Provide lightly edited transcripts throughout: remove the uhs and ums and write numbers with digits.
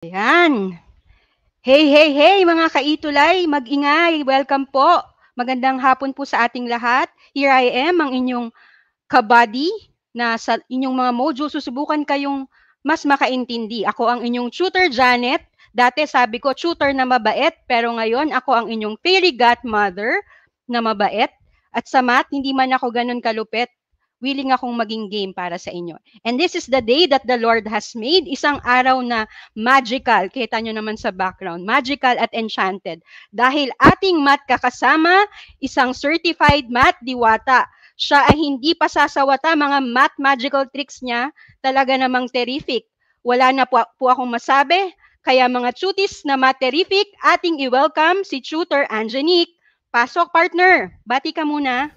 Ayan. Hey, hey, hey mga kaitulay, mag-ingay, welcome po. Magandang hapon po sa ating lahat. Here I am, ang inyong kabady na sa inyong mga module susubukan kayong mas makaintindi. Ako ang inyong tutor Janet. Dati sabi ko tutor na mabait, pero ngayon ako ang inyong fairy godmother na mabait. At sa math, hindi man ako ganun kalupit, willing akong maging game para sa inyo. And this is the day that the Lord has made. Isang araw na magical. Kita nyo naman sa background. Magical at enchanted. Dahil ating math kakasama, isang certified math diwata. Siya ay hindi pa sasawata, mga math magical tricks niya, talaga namang terrific. Wala na po akong masabi, kaya mga tutis na math terrific, ating i-welcome si Tutor Angenique. Pasok, partner. Bati ka muna.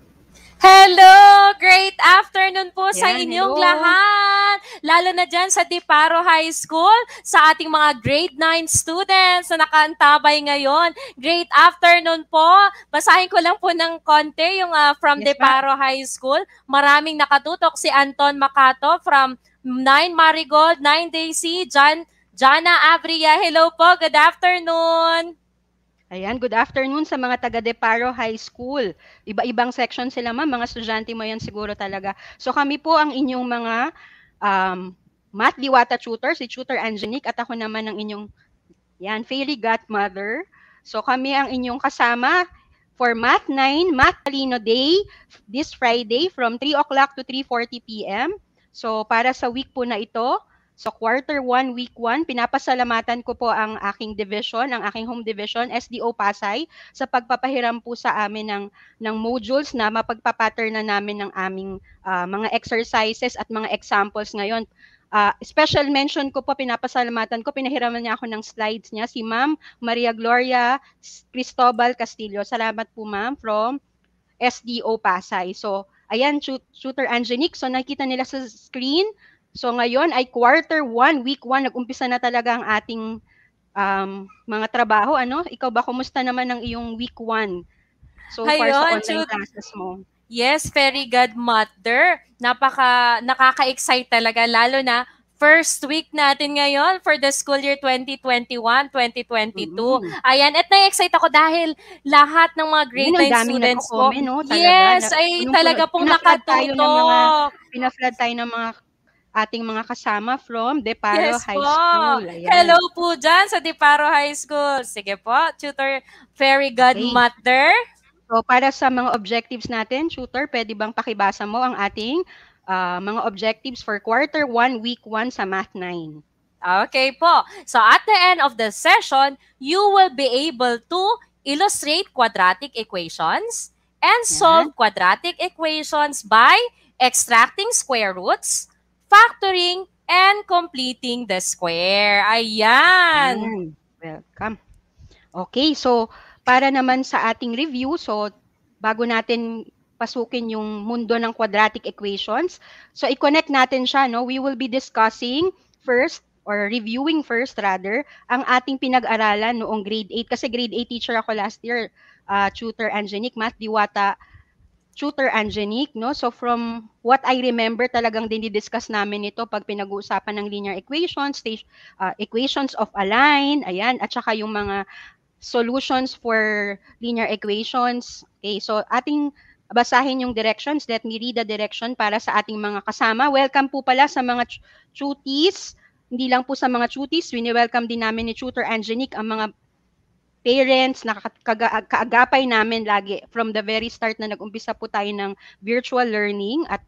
Hello! Great afternoon po sa Yan, inyong hello. lahat! Lalo na dyan sa Diparo High School, sa ating mga grade 9 students na nakaantabay ngayon. Great afternoon po! Basahin ko lang po ng konti yung from Yes, Diparo High School. Maraming nakatutok si Anton Macato from 9 Marigold, 9 Daisy, Jana Abria. Hello po! Good afternoon! Ayan, good afternoon sa mga taga Deparo High School. Iba-ibang section sila, ma'am. Mga estudyante mo yan siguro talaga. So kami po ang inyong mga math diwata tutor, si Tutor Angenique, at ako naman ang inyong fairy godmother. So kami ang inyong kasama for Math 9, Math Talino Day, this Friday from 3 o'clock to 3:40 p.m. So para sa week po na ito, so quarter 1, week 1, pinapasalamatan ko po ang aking division, ang aking home division, SDO Pasay, sa pagpapahiram po sa amin ng modules na mapagpapattern na namin ng aming mga exercises at mga examples ngayon. Special mention ko po, pinapasalamatan ko, pinahiraman niya ako ng slides niya, si Ma'am Maria Gloria Cristobal Castillo. Salamat po, Ma'am, from SDO Pasay. So, ayan, Tutor Angenique. So, nakita nila sa screen. So, ngayon ay quarter 1, week 1. Nag-umpisa na talaga ang ating mga trabaho. Ano? Ikaw ba, kumusta naman ang iyong week 1 so far sa online classes mo? Yes, very good, mother. Nakaka-excite talaga, lalo na first week natin ngayon for the school year 2021-2022. Ayan, at na-excite ako dahil lahat ng mga grade 9 students ko, no? yes, ay talaga pong nakatutok. Pina-flood tayo ng mga ating mga kasama from Deparo High School. Ayan. Hello po dyan sa Deparo High School. Sige po, Tutor Fairy Godmother. So, para sa mga objectives natin, Tutor, pwede bang pakibasa mo ang ating mga objectives for quarter 1, week 1 sa Math 9? Okay po. So, at the end of the session, you will be able to illustrate quadratic equations and solve quadratic equations by extracting square roots, factoring, and completing the square. Ayan. Welcome. Okay, so para naman sa ating review, so bago natin pasukin yung mundo ng quadratic equations, so i-connect natin siya, no? We will be discussing first, or reviewing first rather, ang ating pinag-aralan noong grade 8. Kasi grade 8 teacher ako last year, Tutor Angenique, Math Diwata Tutor Angenique, no? So from what I remember, talagang dinidiscuss namin ito pag pinag-uusapan ng linear equations, equations of a line, ayan, at saka yung mga solutions for linear equations. Okay, so ating basahin yung directions. Let me read the direction para sa ating mga kasama. Welcome po pala sa mga tuties. Hindi lang po sa mga tuties, wini-welcome din namin ni Tutor Angenique ang mga parents na kaagapay namin lagi from the very start na nag-umpisa po tayo ng virtual learning at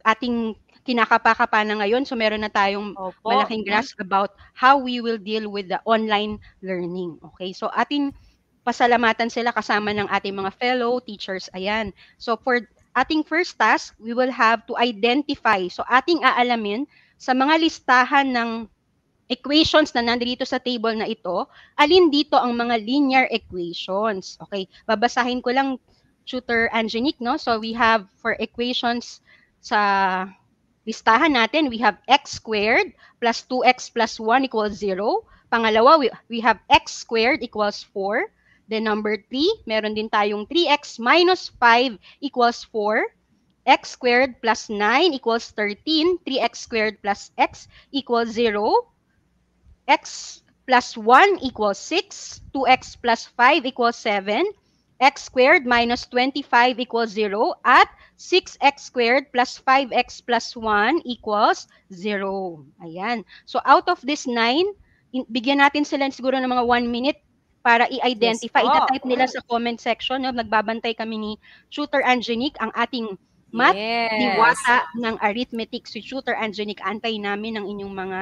ating kinakapa-kapa na ngayon. So meron na tayong malaking grasp about how we will deal with the online learning. Okay, so ating pasalamatan sila kasama ng ating mga fellow teachers. Ayan. So for ating first task, we will have to identify. So ating aalamin sa mga listahan ng equations na nandito sa table na ito, alin dito ang mga linear equations. Okay, babasahin ko lang, Tutor Angenique, no? So we have for equations sa listahan natin, we have x squared plus 2x plus 1 equals 0. Pangalawa, we have x squared equals 4. Then number 3, meron din tayong 3x minus 5 equals 4. x squared plus 9 equals 13, 3x squared plus x equals 0, x plus 1 equals 6, 2x plus 5 equals 7, x squared minus 25 equals 0, at 6x squared plus 5x plus 1 equals 0. Ayan. So out of this 9, bigyan natin sila siguro ng mga 1 minute para i-identify. Yes po. Ita-type nila sa comment section. No? Nagbabantay kami ni Tutor Angenique, ang ating math diwata ng arithmetic. Si Tutor Angenique, antay namin ang inyong mga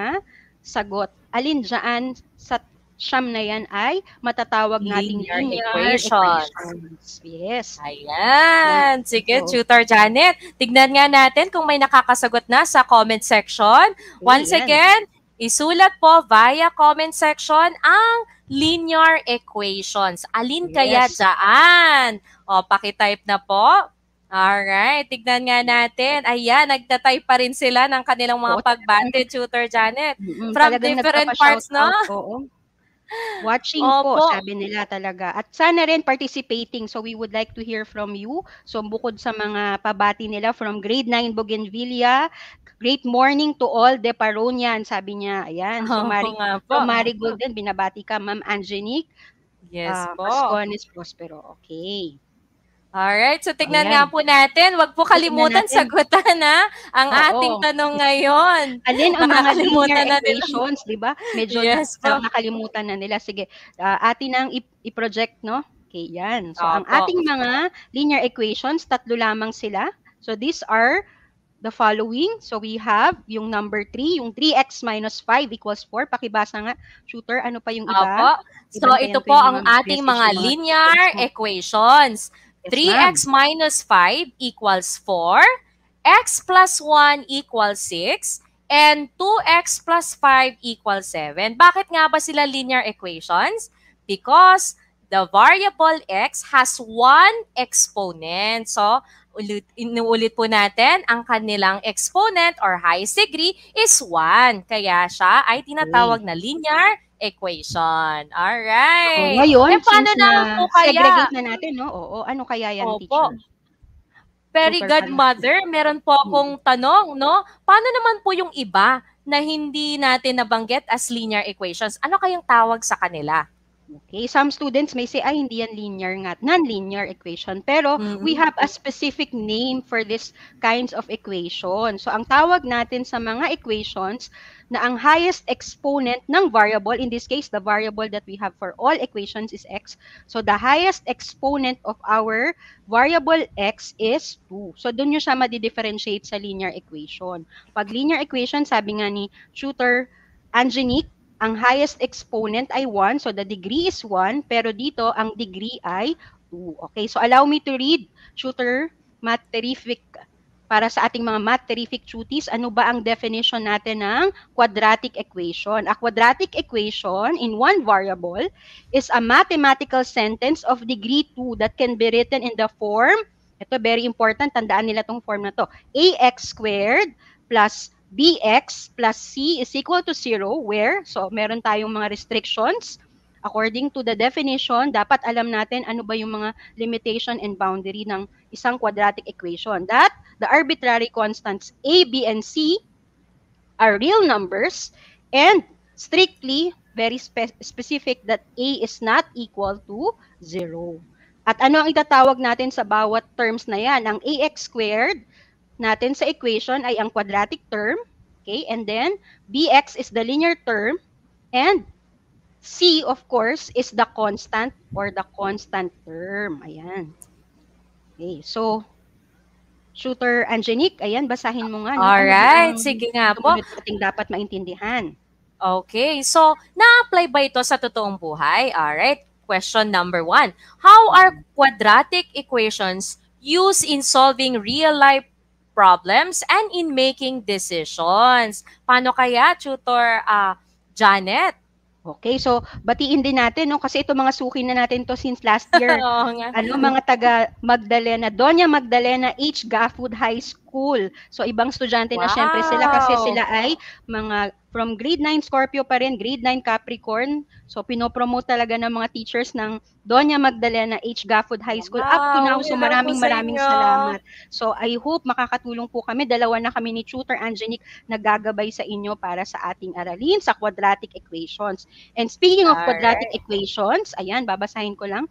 sagot. Alin dyan sa siyam na yan ay matatawag nating linear equations. Yes. Ayan. Sige, Tutor Janet. Tignan nga natin kung may nakakasagot na sa comment section. Once again, isulat po via comment section ang linear equations. Alin kaya dyan? O, pakitype na po. Alright, tignan nga natin. Ayan, nagtatype pa rin sila ng kanilang mga pagbate, Tutor Janet. From different parts, no? Oo. Watching po, sabi nila talaga. At sana rin participating. So we would like to hear from you. So bukod sa mga pabati nila from grade 9 Bougainvillea, great morning to all De Paronian, sabi niya. Ayan. So Marigold din, binabati ka, Ma'am Angenique. Yes po. Pascones Prospero. Okay. Alright, so tignan nga po natin. Huwag po kalimutan sagutan ang ating tanong ngayon. Alin ang mga linear equations, di ba? Medyo nakalimutan na nila. Sige, atin ang i-project, no? Okay, yan. So, ang ating mga linear equations, tatlo lamang sila. So, these are the following. So, we have yung number 3, yung 3x minus 5 equals 4. Pakibasa nga, Tutor, ano pa yung iba? So, ito po ang ating mga linear equations. 3x minus 5 equals 4, x plus 1 equals 6, and 2x plus 5 equals 7. Bakit nga ba sila linear equations? Because the variable x has one exponent. So, inuulit po natin, ang kanilang exponent or highest degree is 1. Kaya siya ay tinatawag na linear equation. Alright. So, ngayon, paano na po kaya? Segregate na natin, no? Oo. Ano kaya yan, teacher? Very good, Mother. Meron po akong tanong, no? Paano naman po yung iba na hindi natin nabanggit as linear equations? Ano kayang tawag sa kanila? Okay, some students may say, ay, hindi yan linear nga, non-linear equation. Pero we have a specific name for this kinds of equation. So, ang tawag natin sa mga equations na ang highest exponent ng variable, in this case, the variable that we have for all equations is x. So, the highest exponent of our variable x is 2. So, doon nyo siya madi-differentiate sa linear equation. Pag linear equation, sabi nga ni Tutor Angenique, ang highest exponent ay 1, so the degree is 1, pero dito, ang degree ay 2. Okay, so allow me to read, Tutor Math Terrific, para sa ating mga Math Terrific cuties, ano ba ang definition natin ng quadratic equation? A quadratic equation in one variable is a mathematical sentence of degree 2 that can be written in the form, ito very important, tandaan nila tong form na to, ax squared plus bx plus c is equal to 0 where, so meron tayong mga restrictions. According to the definition, dapat alam natin ano ba yung mga limitation and boundary ng isang quadratic equation. That the arbitrary constants a, b, and c are real numbers and strictly very specific that a is not equal to 0. At ano ang itatawag natin sa bawat terms na yan? Ang ax squared natin sa equation ay ang quadratic term, okay? And then, bx is the linear term, and c, of course, is the constant or the constant term. Ayan. Okay, so, Tutor Angenique, ayan, basahin mo nga. Alright, sige nga po. Ating dapat maintindihan. Okay, so, na-apply ba ito sa totoong buhay? Alright, question number 1. How are quadratic equations used in solving real-life problems and in making decisions? Paano kaya, Tutor Janet? Okay, so batiin din natin, no? Kasi ito mga suki na natin to since last year. Mga taga Magdalena, Doña Magdalena H. Gafford High School. school. So ibang estudyante na syempre sila kasi Wow. sila ay mga from grade 9 Scorpio pa rin, grade 9 Capricorn. So pinopromote talaga ng mga teachers ng Doña Magdalena H. Gafford High School up to Wow. now. So Hello po sa maraming inyo. salamat. So I hope makakatulong po kami. Dalawa na kami ni Tutor Angelique naggagabay sa inyo para sa ating aralin sa quadratic equations. And speaking of quadratic Alright. equations, ayan, babasahin ko lang.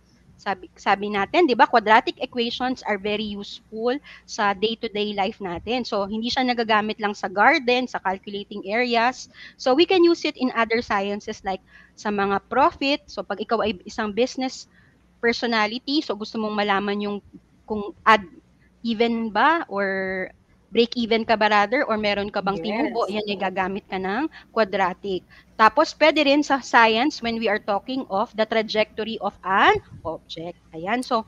Sabi natin, 'di ba, quadratic equations are very useful sa day-to-day life natin. So hindi siya nagagamit lang sa garden, sa calculating areas. So we can use it in other sciences like sa mga profit. So pag ikaw ay isang business personality, so gusto mong malaman yung kung add even ba or break even ka ba rather or meron ka bang tinubo, Yes. yan ay gagamit ka ng quadratic. Tapos pwede rin sa science when we are talking of the trajectory of an object. Ayan, so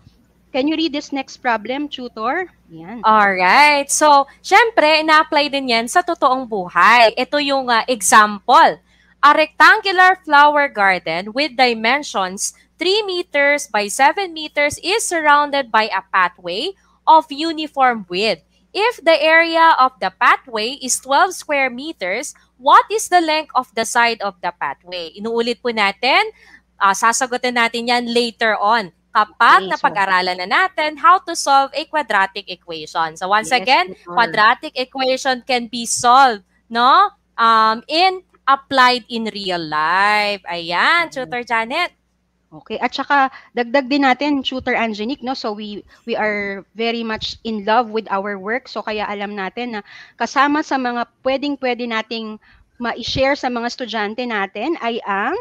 can you read this next problem, tutor? Ayan. Alright. So, syempre, ina-apply din yan sa totoong buhay. Ito yung example. A rectangular flower garden with dimensions 3 meters by 7 meters is surrounded by a pathway of uniform width. If the area of the pathway is 12 square meters, what is the length of the side of the pathway? Inuulit po natin. Sasagutin natin yan later on kapag Okay, so napag-aralan na natin how to solve a quadratic equation. So once yes, again, tutor. quadratic equation can be solved, no? Applied in real life. Ayan, Tutor Janet. Okay, at saka dagdag din natin, Tutor Angenique, no? So we are very much in love with our work. So kaya alam natin na kasama sa mga pwede nating ma-share sa mga estudyante natin ay ang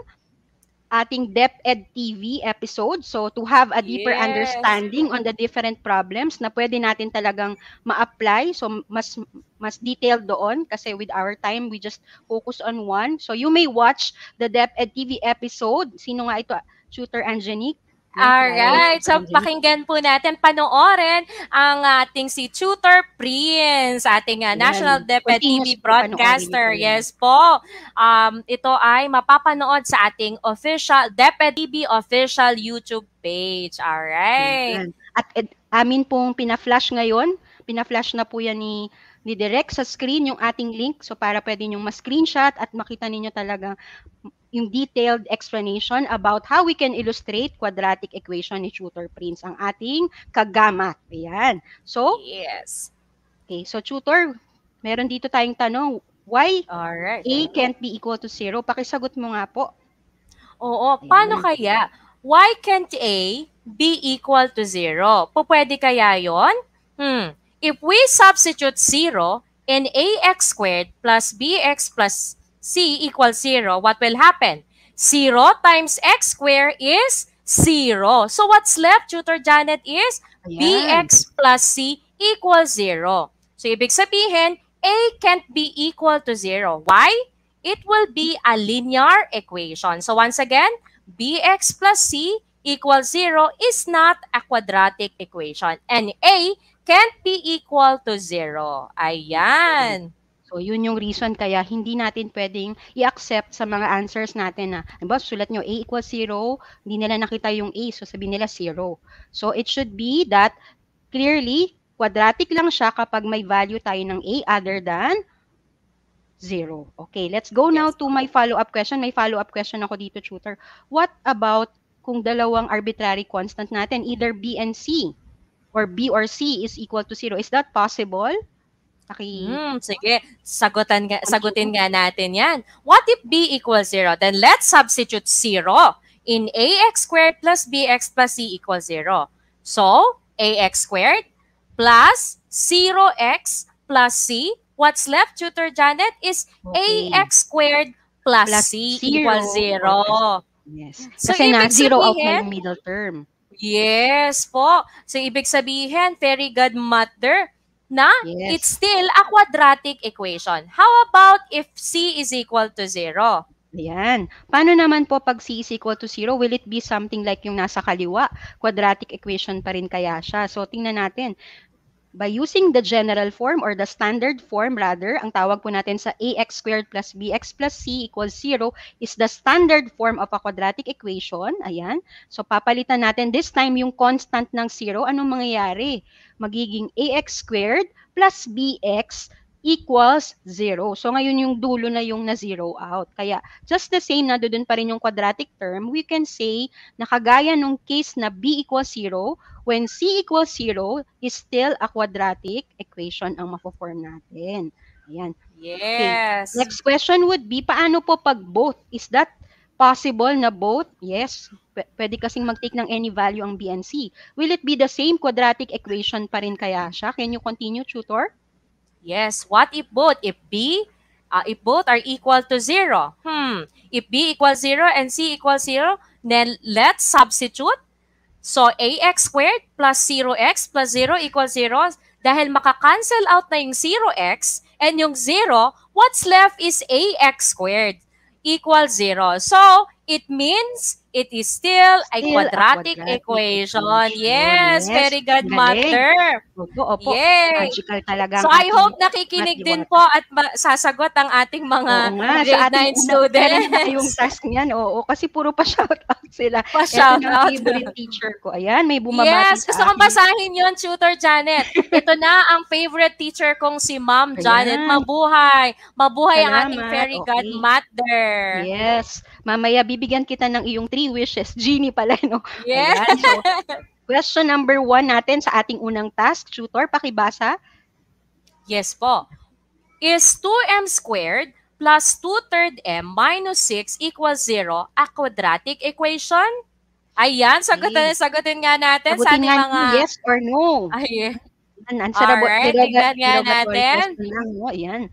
ating DepEd TV episode. So to have a deeper Yes. understanding on the different problems na pwede natin talagang ma-apply. So mas detailed doon kasi with our time we just focus on one. So you may watch the DepEd TV episode. Sino nga ito? Tutor Angenique. Alright, so pakinggan po natin, panoorin ang ating si Tutor Prince, ating National DepEd TV broadcaster. Yes po, ito ay mapapanood sa ating official DepEd TV official YouTube page. Alright. At amin pong pina-flash ngayon, pina-flash na po yan ni Direk sa screen yung ating link. So para pwede nyo ma-screenshot at makita ninyo talaga yung detailed explanation about how we can illustrate quadratic equation ni Tutor Prince, ang ating kagamat. Ayan. So, yes. Okay, so Tutor, meron dito tayong tanong, why Alright. A can't be equal to 0? Pakisagot mo nga po. Oo, paano kaya? Why can't A be equal to 0? Pwede kaya yon? If we substitute 0 in ax squared plus bx plus c equals 0, what will happen? 0 times x squared is 0. So what's left, Tutor Janet, is bx plus c equals 0. So ibig sabihin, A can't be equal to 0. Why? It will be a linear equation. So once again, bx plus c equals 0 is not a quadratic equation. And A can't be equal to 0. Ayan. So, yun yung reason kaya hindi natin pwedeng i-accept sa mga answers natin na, halimbawa, sulat nyo, A equals 0, hindi nila nakita yung A, so sabihin nila 0. So, it should be that clearly, quadratic lang siya kapag may value tayo ng A other than 0. Okay, let's go now to my follow-up question. May follow-up question ako dito, Tutor. What about kung dalawang arbitrary constant natin, either B and C, or B or C is equal to 0? Is that possible? Sige, sagutin nga natin yan. What if B equals 0? Then let's substitute 0 in ax squared plus bx plus c equals 0. So, ax squared plus 0x plus c. What's left, Tutor Janet, is ax squared plus c equals 0. Yes. So, kasi na zero out na yung middle term. Yes po. So, ibig sabihin, very good math there. Na it's still a quadratic equation. How about if c is equal to 0? Ayan. Paano naman po pag c is equal to 0? Will it be something like yung nasa kaliwa? Quadratic equation pa rin kaya siya. So, tingnan natin. by using the general form or the standard form rather, ang tawag po natin sa ax squared plus bx plus c equals 0 is the standard form of a quadratic equation. Ayan. So, papalitan natin this time yung constant ng 0. Anong mangyayari? Magiging ax squared plus bx equals 0. So, ngayon yung dulo na yung na-zero out. Kaya, just the same, nandoon pa rin yung quadratic term, we can say na kagaya nung case na b equals 0, when c equals 0 is still a quadratic equation ang mapo-form natin. Ayan. Yes. Okay. Next question would be, paano po pag both? Is that possible na both? Yes. Pwede kasing mag-take ng any value ang b and c. Will it be the same quadratic equation pa rin kaya siya? Can you continue, tutor? Yes. What if both? If both are equal to 0? If b equals 0 and c equals 0, then let's substitute. So, ax squared plus 0x plus 0 equals 0. Dahil makakancel out na yung 0x and yung 0, what's left is ax squared equals 0. So, it means it is still a quadratic equation. Yes, very good, mother. Opo. Yay. Magical talaga. So, I hope nakikinig din po at sasagot ang ating mga grade 9 students. Yung task niyan, oo. Kasi puro pa shoutout sila. Pa-shoutout. Ito ang favorite teacher ko. Ayan, may bumabati yes, gusto kong basahin yun, Tutor Janet. Ito na ang favorite teacher kong si Ma'am Janet. Mabuhay. Mabuhay ang ating very good mother. Yes. Mamaya, bibigyan kita ng iyong 3 wishes. Genie pala, no? Yes. Ayan, so, question number 1 natin sa ating unang task. Tutor, pakibasa. Yes po. Is 2m squared plus 2/3 m minus 6 equals 0 a quadratic equation? Ayan, sagutin nga natin sa ating mga... yes or no. Ay, alright, tignan nga natin. Ayan.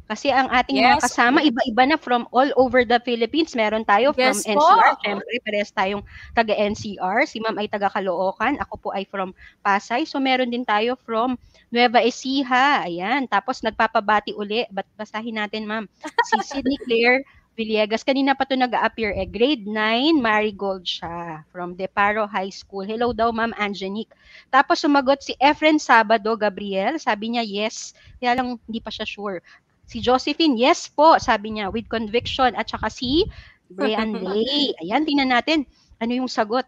Kasi ang ating mga kasama, iba-iba na from all over the Philippines. Meron tayo from NCR. Siyempre, parehas tayong taga-NCR. Si Ma'am ay taga-Caloocan. Ako po ay from Pasay. So, meron din tayo from Nueva Ecija. Ayan. Tapos, nagpapabati uli. Basahin natin, Ma'am. Si Sydney Claire Villegas. Kanina pa ito nag-appear. Grade 9, Marigold siya. From Deparo High School. Hello daw, Ma'am Angenique. Tapos, sumagot si Efren Sabado Gabriel. Sabi niya, yes. Kaya lang, hindi pa siya sure. Si Josephine, yes po, sabi niya, with conviction. At saka si Brian Lay. Ayan, tingnan natin. Ano yung sagot?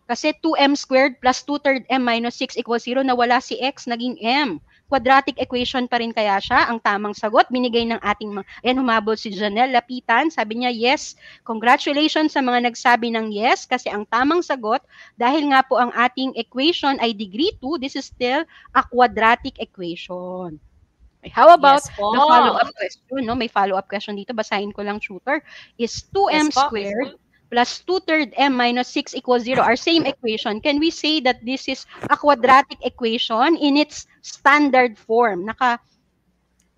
Kasi 2m squared plus 2/3 m minus 6 equals 0, nawala si x, naging m. Quadratic equation pa rin kaya siya. Ang tamang sagot, binigay ng ating mga... Ayan, humabol si Janelle Lapitan. Sabi niya, yes. Congratulations sa mga nagsabi ng yes. Kasi ang tamang sagot, dahil nga po ang ating equation ay degree 2, this is still a quadratic equation. How about the follow-up question? No? May follow-up question dito. Basahin ko lang, tutor. Is 2m squared plus 2/3 m minus 6 equals 0 our same equation? Can we say that this is a quadratic equation in its standard form? Naka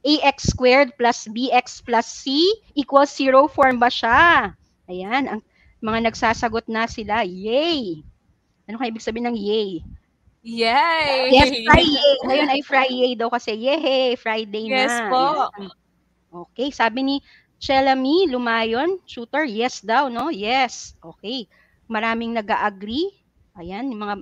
ax squared plus bx plus c equals 0 form ba siya? Ayan. Ang mga nagsasagot na sila. Yay! Ano kaya ibig sabihin ng yay? Yay! Yes, Friday. Ngayon ay Friday daw kasi. Yay! Friday na. Yes po. Yes. Okay, sabi ni Chelami Lumayon, tutor, yes daw, no? Yes. Okay. Maraming nag-agree. Ayan, yung mga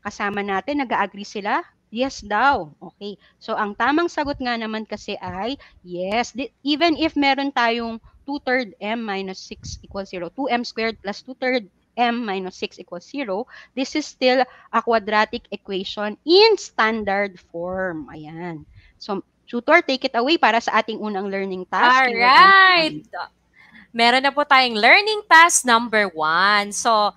kasama natin, nag-agree sila. Yes daw. Okay. So, ang tamang sagot nga naman kasi ay yes. Even if meron tayong 2/3 m minus 6 equals 0, 2m squared plus 2/3 m minus 6 equals 0, this is still a quadratic equation in standard form. Ayan. So, tutor, take it away para sa ating unang learning task. Alright. Meron na po tayong learning task number 1. So,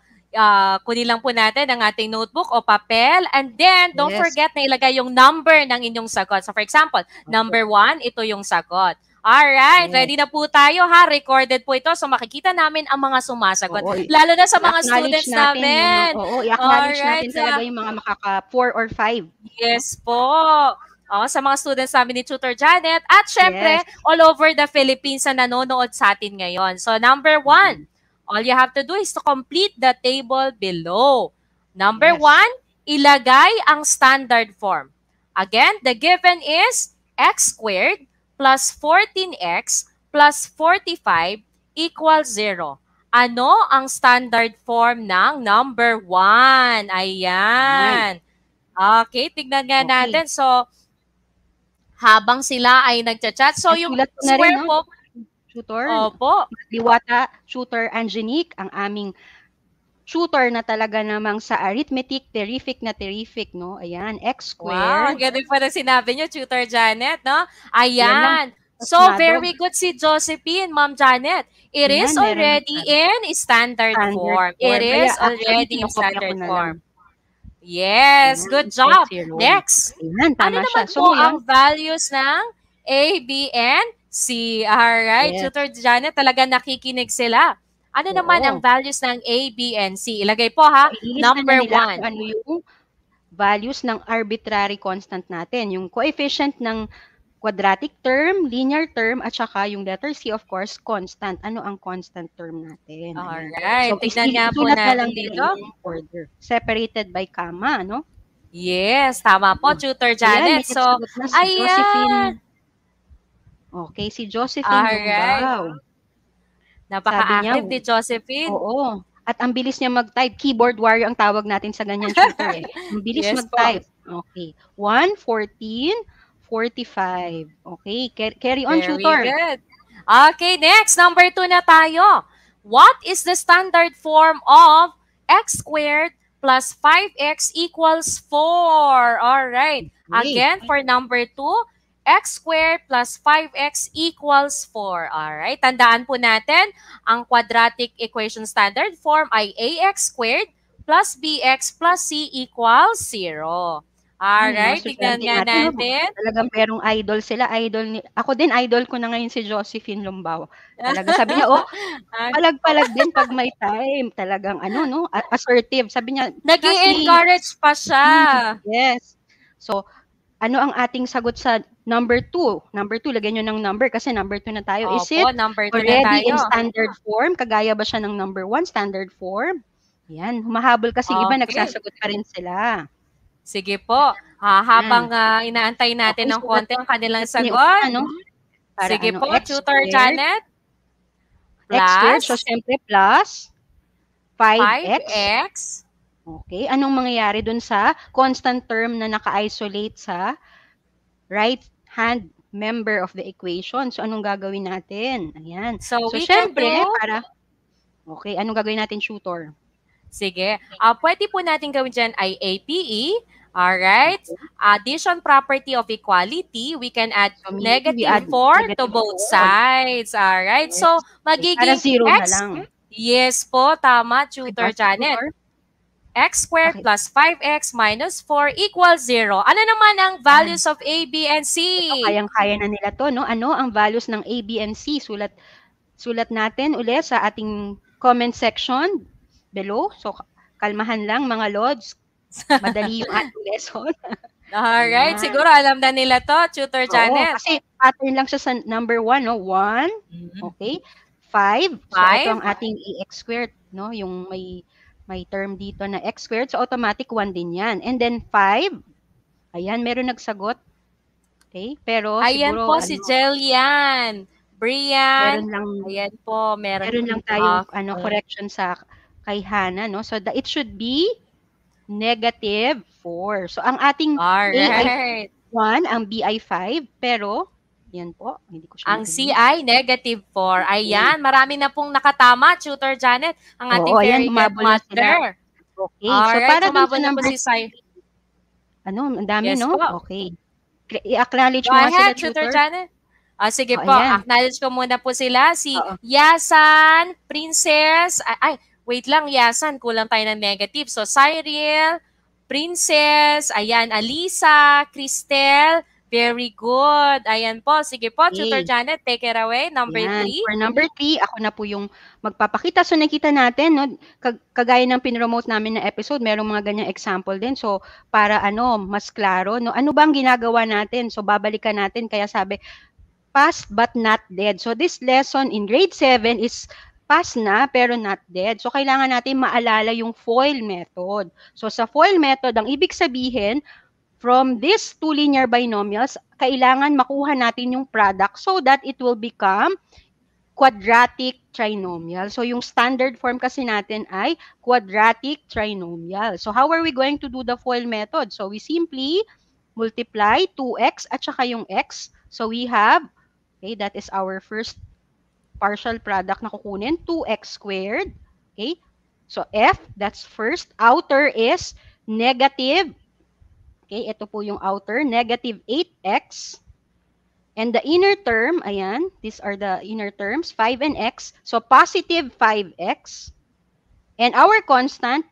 kunin lang po natin ang ating notebook o papel and then don't forget na ilagay yung number ng inyong sagot. So, for example, number 1, ito yung sagot. Alright, ready na po tayo ha. Recorded po ito. So makikita namin ang mga sumasagot. Lalo na sa mga students namin. I-acknowledge natin talaga yung mga makaka 4 or 5. Yes po. Sa mga students namin ni Tutor Janet. At syempre, all over the Philippines na nanonood sa atin ngayon. So number 1, all you have to do is to complete the table below. Number 1, ilagay ang standard form. Again, the given is x squared plus 14x plus 45 equals 0. Ano ang standard form ng number 1? Ayan. Okay, tignan nga Okay. natin. So, habang sila ay nagchat-chat, so Ay, yung sulat ko na rin, square no? po, Tutor, opo, Diwata Tutor Angenique, ang aming tutor na talaga namang sa arithmetic, terrific, no? Ayan, x wow, squared. ang ganda po na sinabi niyo, Tutor Janet, no? Yan lang, Ayan. So, pasmado. very good si Josephine, Ma'am Janet. It is Ayan, meron already in standard form. It Kaya is actually, already in kinokopya ko standard na lang. form. Yes, Ayan, good job. zero. Next, Ayan, ano tama siya. naman So po ngayon, ang values ng A, B, and C? Alright, yes, Tutor Janet, talaga nakikinig sila. Ano naman ang oo. values ng A, B, and C? Ilagay po ha, Ililista na number nila 1. kung ano yung values ng arbitrary constant natin. Yung coefficient ng quadratic term, linear term, at saka yung letter C, of course, constant. Ano ang constant term natin? Ayan. Alright, So, tignan nga po isulat na lang natin dito. in order. Separated by comma, no? Yes, tama po, Tutor Ayan, may Janet. So, nagsagot na si Josephine. ayan. Okay, si Josephine Alright. Lumbaw. Napaka-active ni Josephine. Oo. At ang bilis niya mag-type. Keyboard warrior ang tawag natin sa ganyan tutor eh. Ang bilis Yes mag-type. Okay. 1, 14, 45. Okay. Carry on, Very tutor. good. Okay, next. Number 2 na tayo. What is the standard form of x squared plus 5x equals 4? Alright. Okay. Again, for number 2, x squared plus 5x equals 4. Alright, tandaan po natin, ang quadratic equation standard form ay ax squared plus bx plus c equals 0. Alright, tignan nga natin. Talagang merong idol sila. Ako din, idol ko na ngayon si Josephine Lumbaw. Talaga sabi niya, palag-palag din pag may time. Talagang assertive. Sabi niya, nag-i-encourage pa siya. Yes. So, ano ang ating sagot sa number 2? Number 2, lagyan nyo ng number kasi number 2 na tayo. Is it number 2 already na tayo in standard form? Kagaya ba siya ng number 1, standard form? Yan, humahabol kasi iba, nagsasagot pa rin sila. Sige po. Habang inaantay natin ng konti ang kanilang sagot. Sige po, Tutor Janet. X squared, so syempre plus 5x. Okay, anong mangyayari dun sa constant term na naka-isolate sa right-hand member of the equation? So, anong gagawin natin? Ayan. So syempre, okay, anong gagawin natin, tutor? Sige. Pwede po natin gawin dyan ay APE. Alright. Addition property of equality. We can add negative 4 to both sides. Alright. So, magiging zero x. na lang. Yes po. Tama, Tutor Janet. X squared plus 5x minus 4 equals 0. Ano naman ang values of A, B, and C? Ito, kayang-kaya na nila to, no? Ano ang values ng A, B, and C? Sulat natin ulit sa ating comment section below. So, kalmahan lang mga lods. Madali yung ating lesson. Alright. Siguro alam na nila to, Tutor Janet. Oo, kasi pattern lang siya sa number 1, no? 1, okay? 5. So, ito ang ating ax squared, no? Yung may term dito na x squared. So, automatic 1 din yan. And then 5. Ayan, meron nagsagot. Okay? Pero ayan siguro, po si Jillian. Brian. Ayan po. Meron lang tayong correction sa kay Hannah, no? So, it should be negative 4. So, ang ating A ay 1, ang B ay 5, pero, yan po, hindi ko siya ang C ay negative 4. Ayan, marami na pong nakatama, Tutor Janet, ang ating very good mother. Okay, so para dun sa number si Sai. ang dami, yes, no? Po. Okay. I-acknowledge mo sila, Tutor Janet. Sige po, acknowledge ko muna po sila. Si Yasan, Princess, wait lang, Yasan, kulang tayo ng negative. So, Cyril, Princess, ayan, Alisa, Cristel, very good. Ayan po, sige po, Tutor Janet, take it away. Number 3. For number 3, ako na po yung magpapakita. So, nakita natin, no, kagaya ng pinromote namin na episode, merong mga ganyang example din. So, para mas klaro, no, ano bang ginagawa natin? So, babalikan natin, kaya sabi, past but not dead. So, this lesson in grade 7 is past na pero not dead. So, kailangan natin maalala yung FOIL method. So, sa FOIL method, ang ibig sabihin, from these two linear binomials, kailangan makuha natin yung product so that it will become quadratic trinomial. So yung standard form kasi natin ay quadratic trinomial. So how are we going to do the FOIL method? So we simply multiply 2x at saka yung x. So we have, okay, that is our first partial product na kukunin, 2x squared. Okay? So f, that's first. Outer is negative. Okay, ito po yung outer, negative 8x. And the inner term, ayan, these are the inner terms, 5 and x. So, positive 5x. And our constant,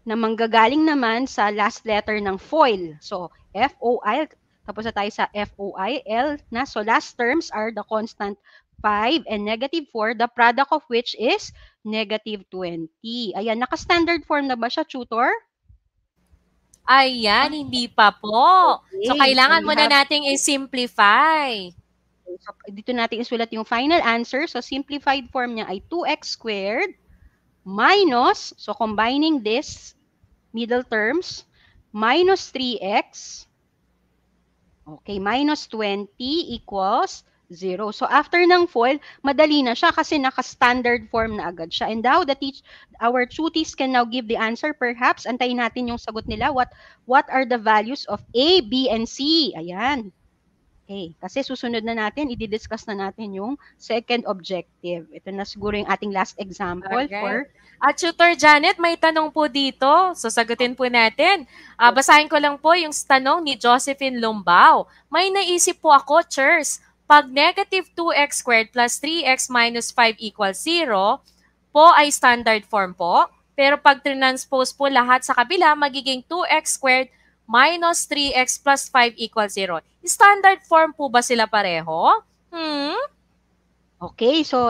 na manggagaling naman sa last letter ng FOIL. So, FOIL, tapos na tayo sa FOIL na. So, last terms are the constant 5 and negative 4, the product of which is negative 20. Ayan, naka-standard form na ba siya, tutor? Ayan, hindi pa po. So, Okay. kailangan So, we muna have- nating i-simplify. So, dito natin isulat yung final answer. So, simplified form niya ay 2x squared minus, so combining this middle terms, minus 3x, okay, minus 20 equals 0. So, after ng FOIL, madali na siya kasi naka-standard form na agad siya. And now, our tutees can now give the answer. Perhaps, antayin natin yung sagot nila. What are the values of A, B, and C? Ayan. Okay. Kasi susunod na natin, i-discuss na natin yung second objective. Ito na siguro yung ating last example for... At Tutor Janet, may tanong po dito. So, sagutin po natin. Basahin ko lang po yung tanong ni Josephine Lumbao. May naisip po ako, Chers, pag negative 2x squared plus 3x minus 5 equals 0 po ay standard form po. Pero pag transpose po lahat sa kabila, magiging 2x squared minus 3x plus 5 equals 0. Standard form po ba sila pareho? Okay, so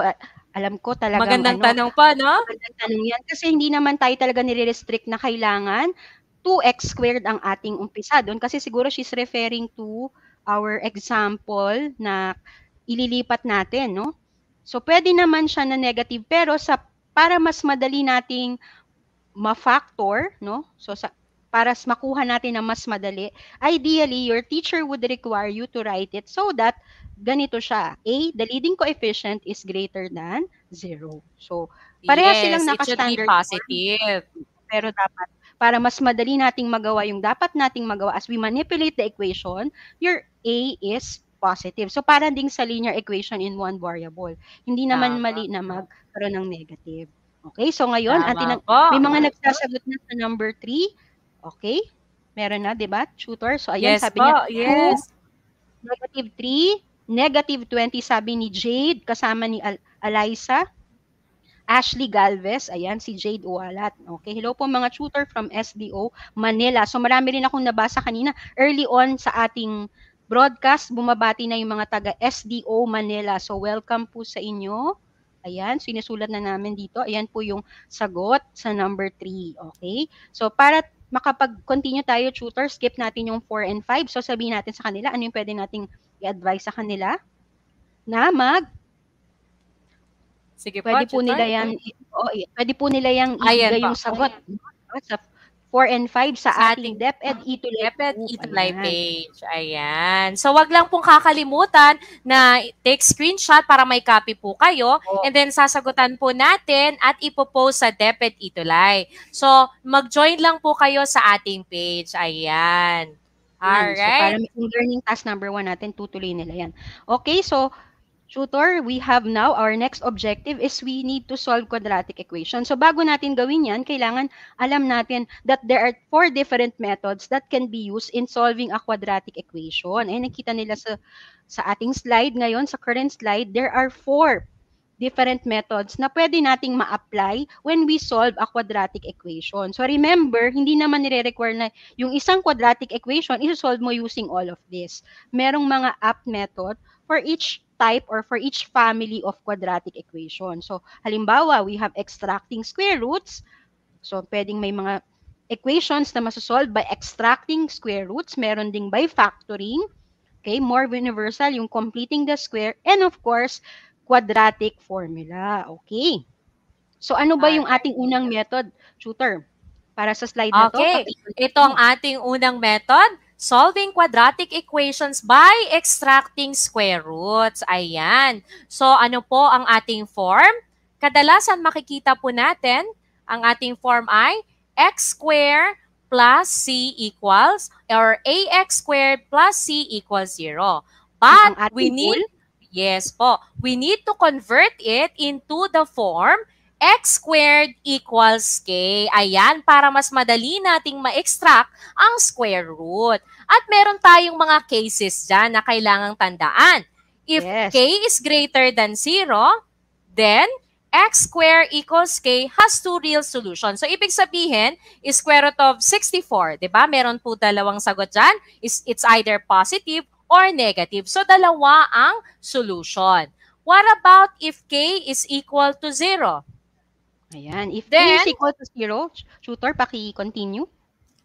alam ko talagang magandang tanong pa, no? Magandang tanong yan. Kasi hindi naman tayo talaga nire-restrict na kailangan 2x squared ang ating umpisa doon. Kasi siguro she's referring to our example na ililipat natin, no? So, pwede naman siya na negative. Pero para mas madali nating ma-factor, no? So, para makuha natin na mas madali, ideally, your teacher would require you to write it so that ganito siya. A, the leading coefficient is greater than 0. So, pareha silang naka-standard positive. Pero dapat, para mas madali nating magawa yung dapat nating magawa as we manipulate the equation, your A is positive. So, parang ding sa linear equation in one variable. Hindi naman mali na magkaroon ng negative. Okay, so ngayon, may mga nagsasagot na sa number 3. Okay? Meron na, di ba, tutor? So, ayan, sabi niya, yes. Negative 3, negative 20, sabi ni Jade, kasama ni Eliza. Ashley Galvez, ayan, si Jade Uwalat. Okay, hello po mga tutor from SDO Manila. So marami rin akong nabasa kanina. Early on sa ating broadcast, bumabati na yung mga taga SDO Manila. So welcome po sa inyo. Ayan, sinusulat na namin dito. Ayan po yung sagot sa number 3. Okay, so para makapag-continue tayo, tutor, skip natin yung 4 and 5. So sabihin natin sa kanila, ano yung pwede nating i-advise sa kanila? Na Sige pwede po nila yan, pwede po nila yung ibigay yung sagot sa 4 and 5 sa ating DepEd E-Tulay page. Ayan. So, wag lang pong kakalimutan na take screenshot para may copy po kayo. And then, sasagutan po natin at ipopost sa DepEd E-Tulay. So, mag-join lang po kayo sa ating page. Ayan. Alright. So, para yung learning task number 1 natin, tutuloy nila yan. Okay, so, tutor, we have now, our next objective is we need to solve quadratic equation. So bago natin gawin yan, kailangan alam natin that there are 4 different methods that can be used in solving a quadratic equation. Ay, nakita nila sa ating slide ngayon, sa current slide, there are 4 different methods na pwede nating ma-apply when we solve a quadratic equation. So remember, hindi naman nire-require na yung isang quadratic equation, i-solve mo using all of this. Merong mga apt method for each type or for each family of quadratic equation. So, halimbawa, we have extracting square roots. So, pwedeng may mga equations na masosolve by extracting square roots. Meron ding by factoring. Okay, more universal, yung completing the square. And of course, quadratic formula. Okay. So, ano ba yung ating unang method, tutor? Para sa slide na to. Okay. Ito ang ating unang method. solving quadratic equations by extracting square roots. Ayan. So, ano po ang ating form? Kadalasan makikita po natin, ang ating form ay x squared plus c equals, or ax squared plus c equals 0. But we need, yes po, we need to convert it into the form x squared equals k. Ayan, para mas madali nating ma-extract ang square root. At meron tayong mga cases dyan na kailangang tandaan. If k is greater than 0, then x squared equals k has two real solutions. So, ibig sabihin, is square root of 64. Diba? Meron po dalawang sagot dyan. It's either positive or negative. So, dalawa ang solution. What about if k is equal to 0? Ayan. If k is equal to 0, tutor, paki-continue.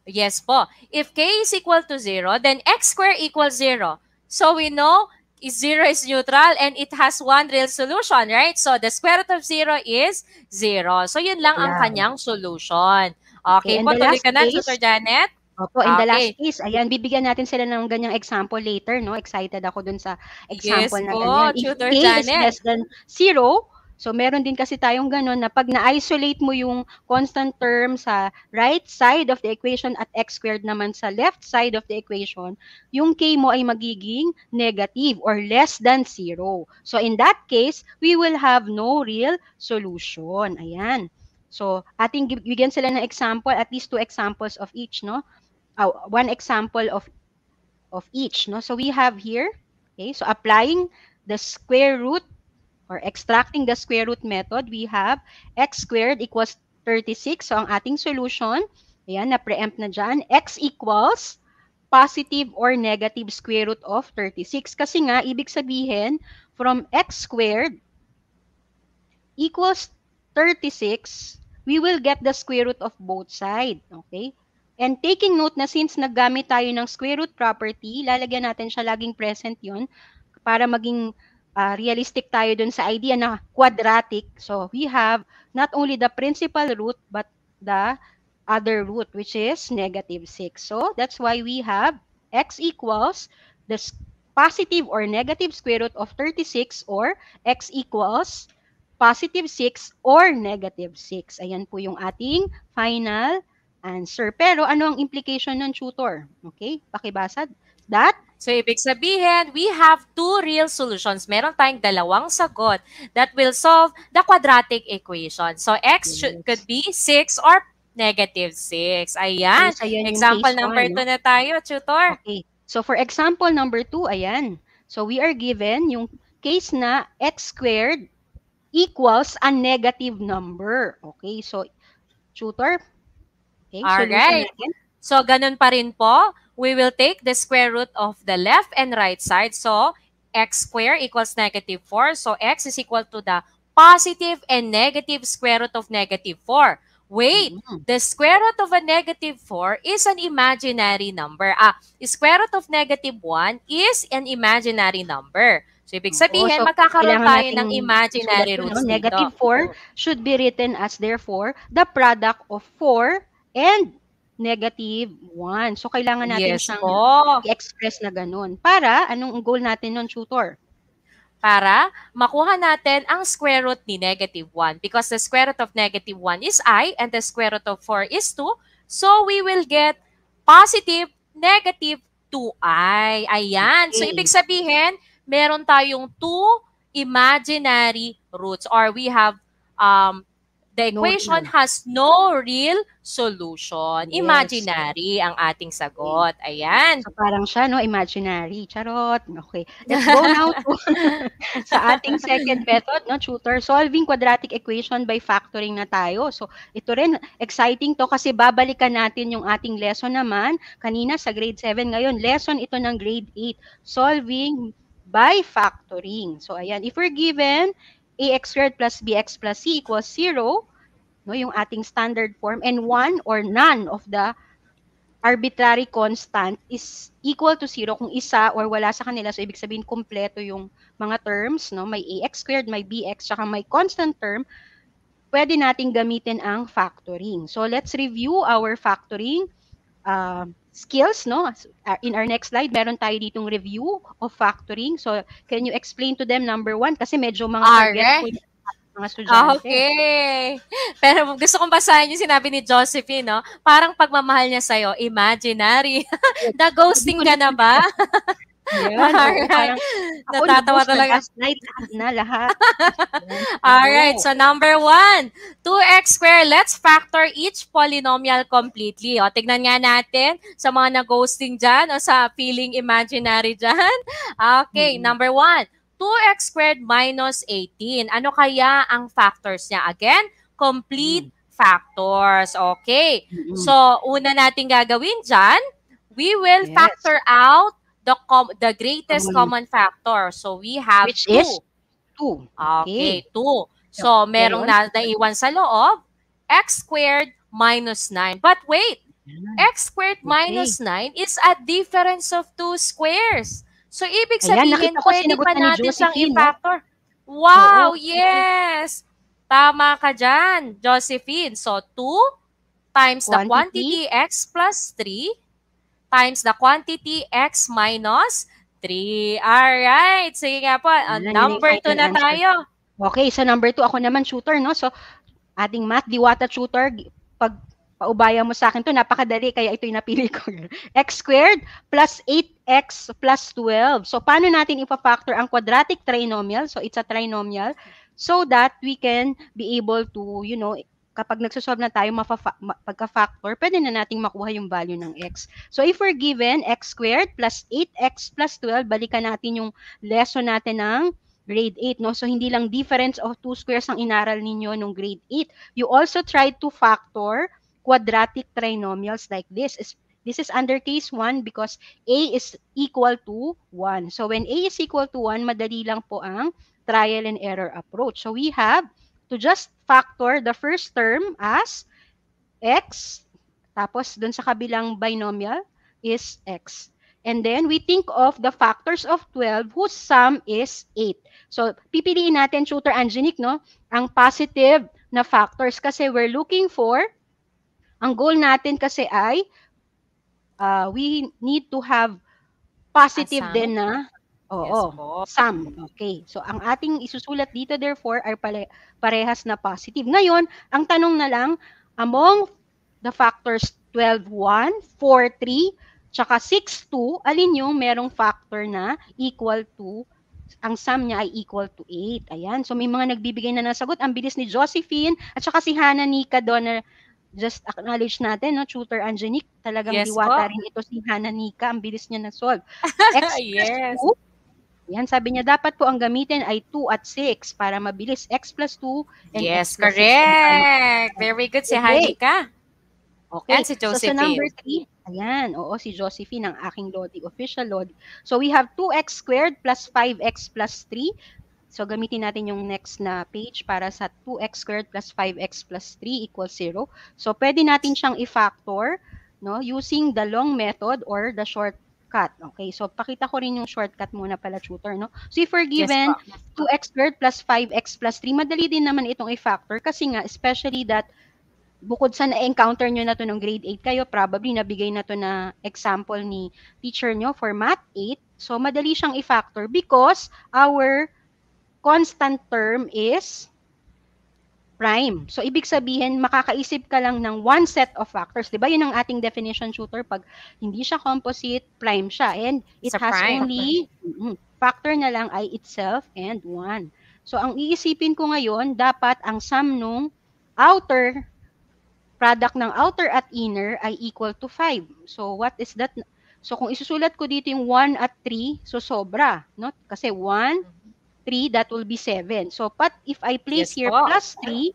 Yes po. If k is equal to 0, then x squared equals 0. So we know 0 is neutral and it has one real solution, right? So the square root of 0 is 0. So yun lang ang kanyang solution. Okay po, tuloy ka na, Tutor Janet. Opo, in the last case, ayan, bibigyan natin sila ng ganyang example later, no? Excited ako dun sa example na ganyan. If Tutor k Janet is less than 0, so, meron din kasi tayong ganun na pag na-isolate mo yung constant term sa right side of the equation at x squared naman sa left side of the equation, yung k mo ay magiging negative or less than 0. So, in that case, we will have no real solution. Ayan. So, ating bigyan sila ng example, at least 2 examples of each, no? 1 example of each, no? So, we have here, okay, so applying the square root or extracting the square root method, we have x squared equals 36. So, ang ating solution, ayan, na-preempt na dyan, x equals positive or negative square root of 36. Kasi nga, ibig sabihin, from x squared equals 36, we will get the square root of both sides. Okay? And taking note na since naggamit tayo ng square root property, lalagyan natin siya laging present yon para maging realistic tayo dun sa idea na quadratic. So, we have not only the principal root, but the other root, which is negative 6. So, that's why we have x equals the positive or negative square root of 36, or x equals positive 6 or negative 6. Ayan po yung ating final answer. Pero, ano ang implication ng tutor? Okay? Pakibasa. That so, ibig sabihin, we have two real solutions. Meron tayong dalawang sagot that will solve the quadratic equation. So, x could be 6 or negative 6. Ayan. So, example number 2 na tayo, tutor. Okay. So, for example number 2, ayan. So, we are given yung case na x squared equals a negative number. Okay. So, tutor. Okay. Alright. So, ganun pa rin po. We will take the square root of the left and right side. So, x squared equals negative 4. So, x is equal to the positive and negative square root of negative 4. Wait, the square root of a negative 4 is an imaginary number. The square root of negative 1 is an imaginary number. So, ibig sabihin, magkakaroon tayo ng imaginary roots dito. Negative 4 should be written as, therefore, the product of 4 and negative 1. So, kailangan natin siyang i-express na ganun. Para, anong goal natin nun, tutor? Para makuha natin ang square root ni negative 1. Because the square root of negative 1 is I and the square root of 4 is 2. So, we will get positive negative 2i. Ayan. Okay. So, ibig sabihin, meron tayong two imaginary roots, or we have the equation has no real solution. Yes. Imaginary ang ating sagot. Ayan. So, parang siya, no? Imaginary. Charot. Okay. Let's go now to sa ating second method, no, tutor. Solving quadratic equation by factoring na tayo. So, ito rin, exciting to kasi babalikan natin yung ating lesson naman. Kanina sa grade 7, ngayon, lesson ito ng grade 8. Solving by factoring. So, ayan. If we're given ax squared plus bx plus c equals 0, no, yung ating standard form, and 1 or none of the arbitrary constant is equal to 0 kung isa or wala sa kanila. So, ibig sabihin, kompleto yung mga terms, no? May ax squared, may bx, saka may constant term, pwede nating gamitin ang factoring. So, let's review our factoring skills, no? In our next slide, meron tayo ditong review of factoring. So, can you explain to them number 1? Kasi medyo mga forgetful Alright. mga estudyante. Okay. Pero gusto kong basahin yung sinabi ni Josephine, no? Parang pagmamahal niya sa'yo, imaginary. Na-ghosting ka na ba? Yan. Alright. Natatawa talaga. Last night, lahat na, lahat. Alright, so number 1, 2x squared. Let's factor each polynomial completely. O, tignan nga natin sa mga na-ghosting dyan o sa feeling imaginary dyan. Okay, number 1, 2x squared minus 18. Ano kaya ang factors niya? Again, complete factors. Okay, so una natin gagawin dyan, we will factor out the greatest common factor. So we have which 2. Is 2. Okay, 2. So merong naiwan sa loob, x squared minus 9. But wait, x squared minus 9 is a difference of 2 squares. So ibig sabihin, pwede pa natin siyang i-factor. Wow, yes! Tama ka dyan, Josephine. So 2 times the quantity x plus 3 times the quantity x minus 3. Alright. Sige nga po. Number 2 na tayo. Okay. So, number 2, ako naman tutor, no? So, ating math diwata tutor, pag paubaya mo sa akin to, napakadali, kaya ito yung napili ko. X squared plus 8x plus 12. So, paano natin ipa-factor ang quadratic trinomial? So, it's a trinomial. So that we can be able to, you know, kapag nagsosolve na tayo pagka-factor, pwede na nating makuha yung value ng x. So, if we're given x squared plus 8x plus 12, balikan natin yung lesson natin ng grade 8, no? So, hindi lang difference of 2 squares ang inaral ninyo nung grade 8. You also try to factor quadratic trinomials like this. This is under case 1 because a is equal to 1. So, when a is equal to 1, madali lang po ang trial and error approach. So, we have to just factor the first term as x, tapos dun sa kabilang binomial is x. And then we think of the factors of 12 whose sum is 8. So, pipiliin natin, Tutor Angenic, no, ang positive na factors kasi we're looking for, ang goal natin kasi ay we need to have positive din na sum. Okay. So, ang ating isusulat dito, therefore, ay parehas na positive. Ngayon, ang tanong na lang, among the factors 12, 1, 4, 3, tsaka 6, 2, alin yung merong factor na equal to, ang sum niya ay equal to 8. Ayan. So, may mga nagbibigay na ng sagot. Ang bilis ni Josephine at saka si Hannah Nika doon, just acknowledge natin, no, Tutor Angenic, talagang diwata rin ito si Hannah Nika. Ang bilis niya na-solve. X plus 2, yan, sabi niya, dapat po ang gamitin ay 2 at 6 para mabilis. X plus 2 and yes, X plus correct. 6. Very good si Hanika. Okay. And si Josephine. So, number 3, ayan, oo, si Josephine, ang aking Lodi, official Lodi. So, we have 2x squared plus 5x plus 3. So, gamitin natin yung next na page para sa 2x squared plus 5x plus 3 equals 0. So, pwede natin siyang i-factor, no, using the long method or the short cut. Okay, so pakita ko rin yung shortcut muna pala, Tutor, no? So if we're given 2x squared plus 5x plus 3, madali din naman itong i-factor kasi nga, especially that bukod sa na-encounter nyo na to ng grade 8 kayo, probably nabigay na to na example ni teacher nyo for math 8. So madali siyang i-factor because our constant term is prime. So, ibig sabihin, makakaisip ka lang ng one set of factors. Diba? Yun ang ating definition, Tutor. Pag hindi siya composite, prime siya. And it has only, factor na lang ay itself and 1. So, ang iisipin ko ngayon, dapat ang sum nung outer, product ng outer at inner ay equal to 5. So, what is that? So, kung isusulat ko dito yung 1 at 3, so sobra. No? Kasi 1, 3, that will be 7. So, but if I place here plus 3,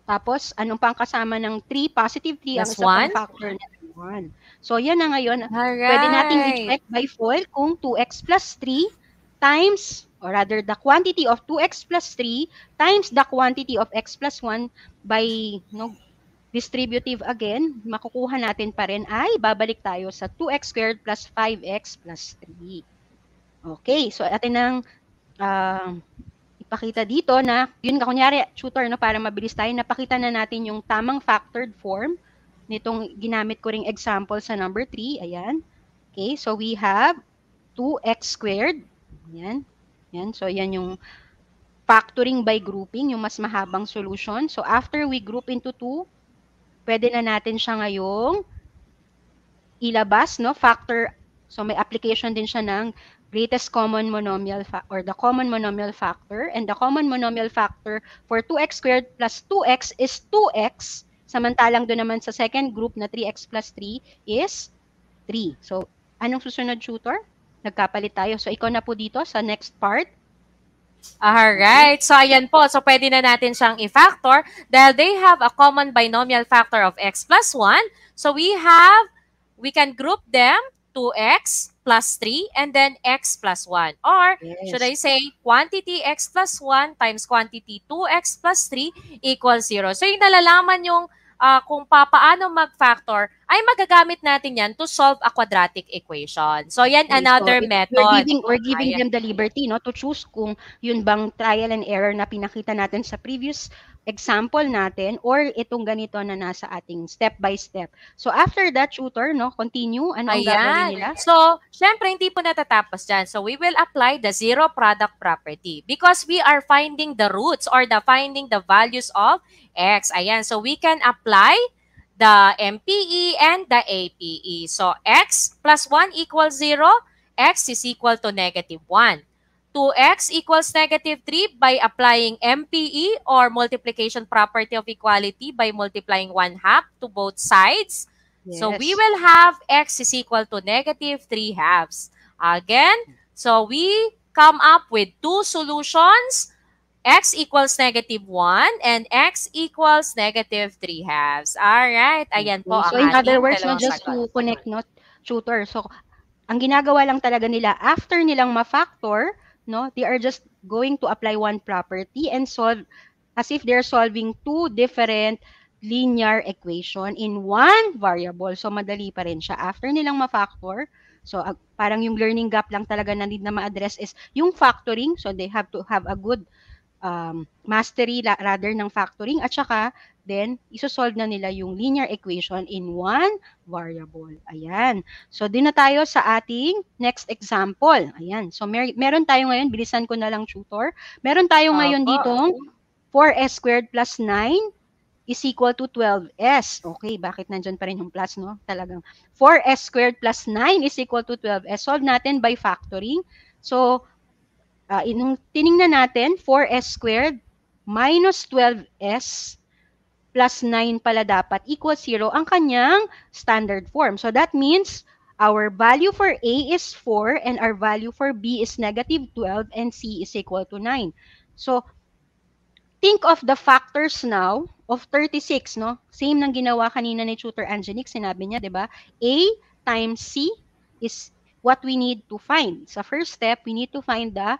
tapos, anong pang kasama ng 3? Positive 3, ang isa pang factor na 1. So, yan na ngayon. Pwede nating i-check by FOIL kung 2x plus 3 times, or rather, the quantity of 2x plus 3 times the quantity of x plus 1 by, no, distributive again, makukuha natin pa rin ay babalik tayo sa 2x squared plus 5x plus 3. Okay, so atin ang ipakita dito na, yun nga, kunyari, Tutor, no, para mabilis tayo, napakita na natin yung tamang factored form. nitong ginamit ko ring example sa number 3. Ayan. Okay, so we have 2x squared. Ayan. Ayan. So, yan yung factoring by grouping, yung mas mahabang solution. So, after we group into 2, pwede na natin siya ngayong ilabas, no? Factor, so may application din siya ng greatest common monomial or the common monomial factor. And the common monomial factor for 2x squared plus 2x is 2x. Samantalang doon naman sa second group na 3x plus 3 is 3. So, anong susunod, tutor? Nagkapalit tayo. So, ikaw na po dito sa next part. Alright. So, ayan po. So, pwede na natin siyang i-factor dahil they have a common binomial factor of x plus 1. So, we can group them 2x plus 3 and then x plus 1. Or, should I say, quantity x plus 1 times quantity 2x plus 3 equals 0. So, yung nalalaman yung kung paano mag-factor, ay magagamit natin yan to solve a quadratic equation. So, yan another method. We're giving them the liberty, no, to choose kung yun bang trial and error na pinakita natin sa previous example natin or itong ganito na nasa ating step by step. So, after that, tutor, no, continue. Ano ang gagawin nila? So, syempre, hindi po natatapos dyan. So, we will apply the zero product property because we are finding the roots or finding the values of x. Ayan. So, we can apply the MPE and the APE. So, x plus 1 equals 0. X is equal to negative 1. 2x equals negative 3 by applying MPE or multiplication property of equality by multiplying 1/2 to both sides. Yes. So, we will have x is equal to negative 3/2. Again, so we come up with two solutions. X equals negative 1 and x equals negative 3/2. Alright, ayan po. So, in other words, no, just to connect, no, tutor. So, ang ginagawa lang talaga nila, after nilang ma-factor, no, they are just going to apply one property and solve as if they're solving two different linear equation in one variable. So, madali pa rin siya. After nilang ma-factor, so parang yung learning gap lang talaga na need na ma-address is yung factoring. So, they have to have a good mastery rather ng factoring at saka then isosolve na nila yung linear equation in one variable. Ayan. So, din na tayo sa ating next example. Ayan. So, meron tayo ngayon, bilisan ko na lang, tutor. Meron tayo ngayon ditong 4s squared plus 9 is equal to 12s. Okay, bakit nandyan pa rin yung plus, no? Talagang 4s squared plus 9 is equal to 12s. Solve natin by factoring. So, tiningnan natin, 4s squared minus 12s plus 9 pala dapat equals 0 ang kanyang standard form. So that means our value for A is 4 and our value for B is negative 12 and C is equal to 9. So think of the factors now of 36, no? Same ng ginawa kanina ni Tutor Angelique, sinabi niya, 'di ba? A times C is what we need to find. Sa first step, we need to find the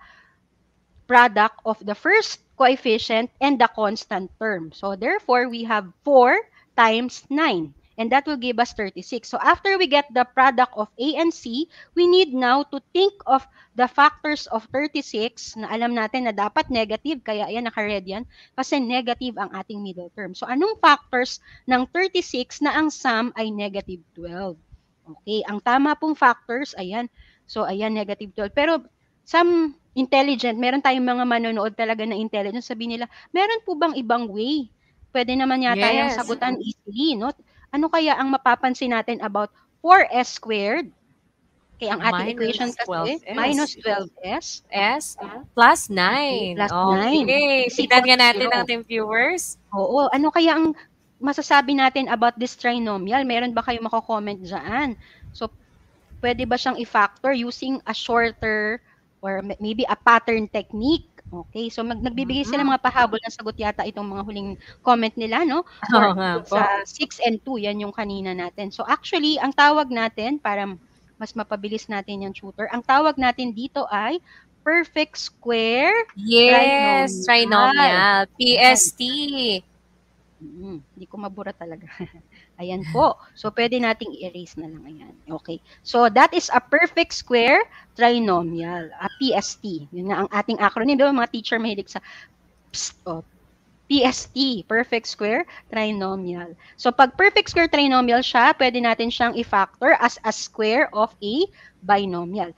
product of the first coefficient and the constant term. So therefore, we have 4 times 9. And that will give us 36. So after we get the product of A and C, we need now to think of the factors of 36 na alam natin na dapat negative, kaya yan, naka-red yan, kasi negative ang ating middle term. So anong factors ng 36 na ang sum ay negative 12? Okay, ang tama pong factors, ayan. So ayan, negative 12. Pero some intelligent, meron tayong mga manonood talaga na intelligent, sabi nila, meron po bang ibang way? Pwede naman yata yung sagutan easily, no? Ano kaya ang mapapansin natin about 4s squared? Okay, ang ating equation kasi, minus 12s. S plus 9. Plus 9. Okay, tignan nga natin ang ating viewers. Oo, ano kaya ang masasabi natin about this trinomial? Meron ba kayo mako-comment dyan? So, pwede ba siyang i-factor using a shorter or maybe a pattern technique? Okay, so nagbibigay sila mga pahabol na sagot yata itong mga huling comment nila, no? Sa 6 and 2, yan yung kanina natin. So actually, ang tawag natin, para mas mapabilis natin yung tutor, ang tawag natin dito ay perfect square trinomial. PST. Hindi ko mabura talaga. Ayan po. So, pwede nating i-erase na lang. Ayan. Okay. So, that is a perfect square trinomial, a PST. Yun na ang ating acronym. Diba, mga teacher mahilig sa PST, perfect square trinomial. So pag perfect square trinomial siya, pwede natin siyang i-factor as a square of a binomial.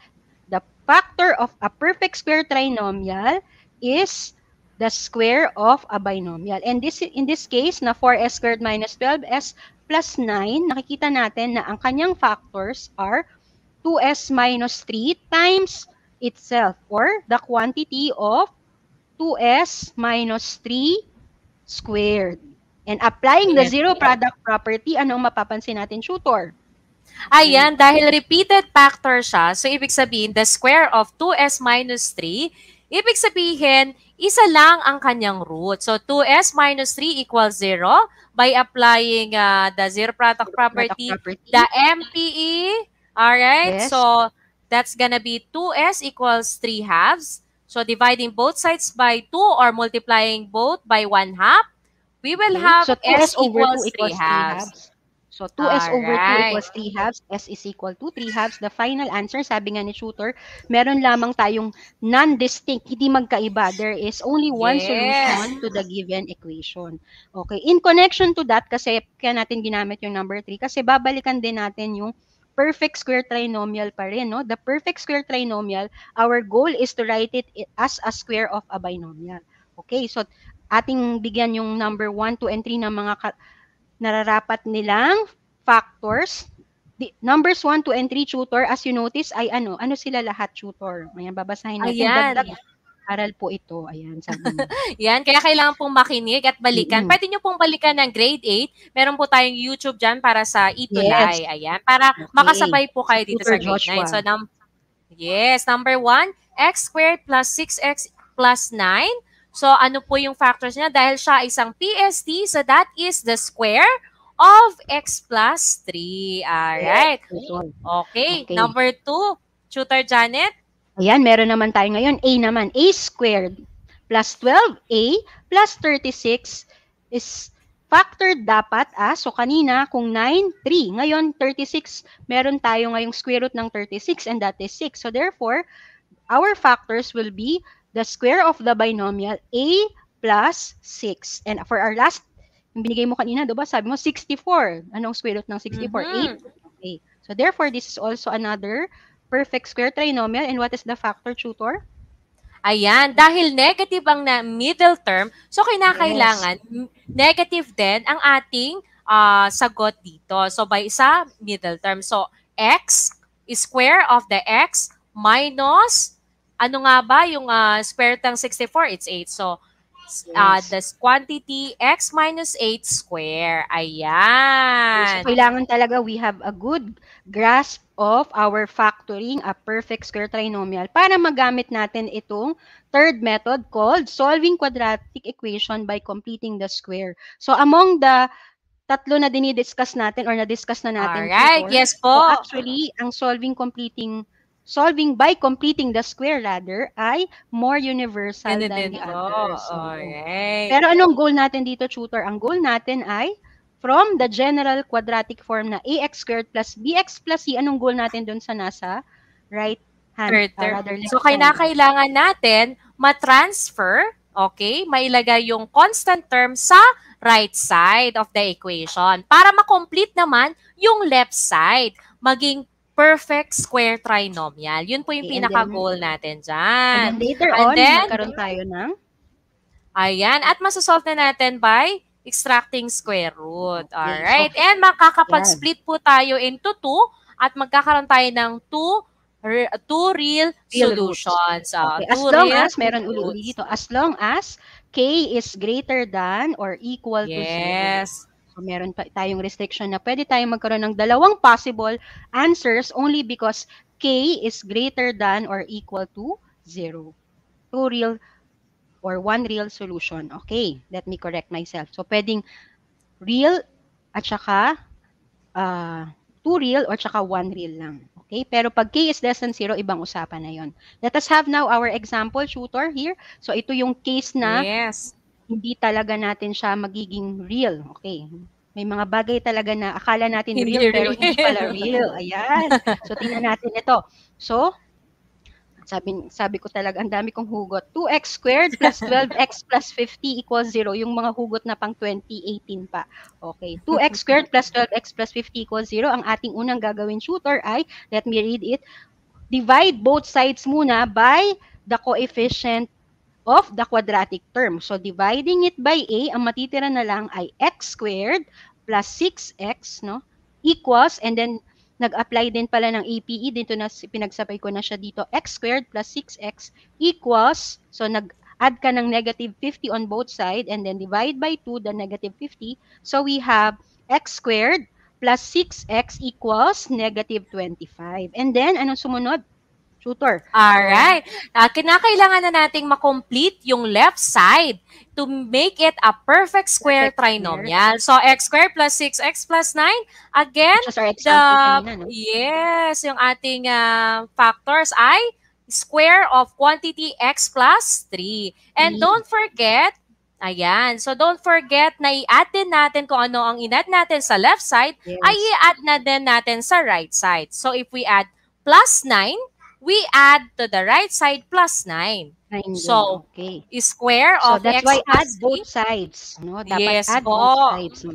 The factor of a perfect square trinomial is the square of a binomial. And in this case, na 4s squared minus 12s plus 9, nakikita natin na ang kanyang factors are 2s minus 3 times itself, or the quantity of 2s minus 3 squared. And applying the zero product property, anong mapapansin natin, tutor? Ayan, dahil repeated factor siya, so ibig sabihin, the square of 2s minus 3, ibig sabihin, isa lang ang kanyang root. So, 2s minus 3 equals 0 by applying the zero product property, the MPE. Alright, Yes. so that's gonna be 2s equals 3 halves. So, dividing both sides by 2 or multiplying both by 1 half, we will have so s 2s over 2 equals 3 halves. So 2s over 2 Alright. equals 3 halves, s is equal to 3 halves. The final answer, sabi nga ni tutor, meron lamang tayong non-distinct, hindi magkaiba. There is only one Yes. solution to the given equation. Okay, in connection to that, kasi kaya natin ginamit yung number 3, kasi babalikan din natin yung perfect square trinomial pa rin, no? The perfect square trinomial, our goal is to write it as a square of a binomial. Okay, so ating bigyan yung number 1, 2, and 3 ng mga nararapat nilang factors. The numbers 1, 2, and 3, tutor, as you notice, ay ano sila lahat, tutor? Ayan, babasahin natin. Ayan. Dagdag aral po ito. Ayan, sabi mo. Yan, kaya kailangan pong makinig at balikan. Pwede nyo pong balikan ng grade 8. Meron po tayong YouTube dyan para sa Itulay. Yes. Ayan, para makasabay po kayo dito sa grade Joshua. 9. So, number 1, x squared plus 6x plus 9. So, ano po yung factors niya? Dahil siya isang PST, so that is the square of x plus 3. Alright. Okay. Number 2, tutor Janet. Ayan, meron naman tayo ngayon. A naman. A squared plus 12a plus 36 is factored dapat as, so kanina kung 9, 3. Ngayon, 36, meron tayo ngayong square root ng 36 and that is 6. So therefore, our factors will be the square of the binomial a plus 6. And for our last, yung binigay mo kanina, diba? Sabi mo 64. Anong square root ng 64? 8. Okay. So therefore, this is also another perfect square trinomial. And what is the factor, tutor? Ayan, dahil negative ang middle term, so kinakailangan negative din ang ating sagot dito. So by sa middle term. So x square of the x minus, ano nga ba yung square root ng 64? It's 8. So the quantity x minus 8 square. Ayan. So kailangan talaga we have a good grasp of our factoring a perfect square trinomial para magamit natin itong third method called solving quadratic equation by completing the square. So among the tatlo na dinidiscuss natin or na-discuss na natin Alright, before, yes po. so actually, ang solving by completing the square rather ay more universal than the others. Alright. Pero anong goal natin dito, tutor? Ang goal natin ay from the general quadratic form na ax squared plus bx plus c, anong goal natin dun sa nasa right hand? So, kailangan natin ma-transfer, okay, mailagay yung constant term sa right side of the equation para ma-complete naman yung left side, maging perfect square trinomial. Yun po yung pinaka-goal natin dyan. And later on, magkaroon tayo ng? Ayan, at masasolve na natin by extracting square root. Alright, and makakapag-split po tayo into 2 at magkakaroon tayo ng two real solutions. As long as, meron uli dito, as long as k is greater than or equal to 0. So, meron tayong restriction na pwede tayong magkaroon ng dalawang possible answers only because k is greater than or equal to 0. Two real or one real solution. Okay, let me correct myself. So, pwedeng real at saka two real or saka one real lang. Okay, pero pag k is less than 0, ibang usapan na yon. Let us have now our example, tutor, here. So, ito yung case na hindi talaga natin siya magiging real. Okay, may mga bagay talaga na akala natin real pero hindi pala real. Ayan. So, tingnan natin ito. So, Sabi ko talaga, ang dami kong hugot. 2x squared plus 12x plus 50 equals 0. Yung mga hugot na pang 2018 pa. Okay. 2x squared plus 12x plus 50 equals 0. Ang ating unang gagawin, tutor, ay, let me read it, divide both sides muna by the coefficient of the quadratic term. So, dividing it by a, ang matitira na lang ay x squared plus 6x, no? Equals, and then, nag-apply din pala ng APE, dito na pinagsabay ko na siya dito, x squared plus 6x equals, so nag-add ka ng negative 50 on both sides, and then divide by 2 the negative 50. So, we have x squared plus 6x equals negative 25. And then, anong sumunod? Tutor. Alright. Kinakailangan na nating makomplete yung left side to make it a perfect square trinomial. So, x squared plus 6x plus 9. Again, yes, yung ating factors ay square of quantity x plus 3. And don't forget, ayan, so don't forget na i-add din natin kung ano ang in-add natin sa left side, ay i-add na din natin sa right side. So, if we add plus 9, we add to the right side plus 9. So, square of that's x why plus add both sides. No? Dapat yes, add both sides.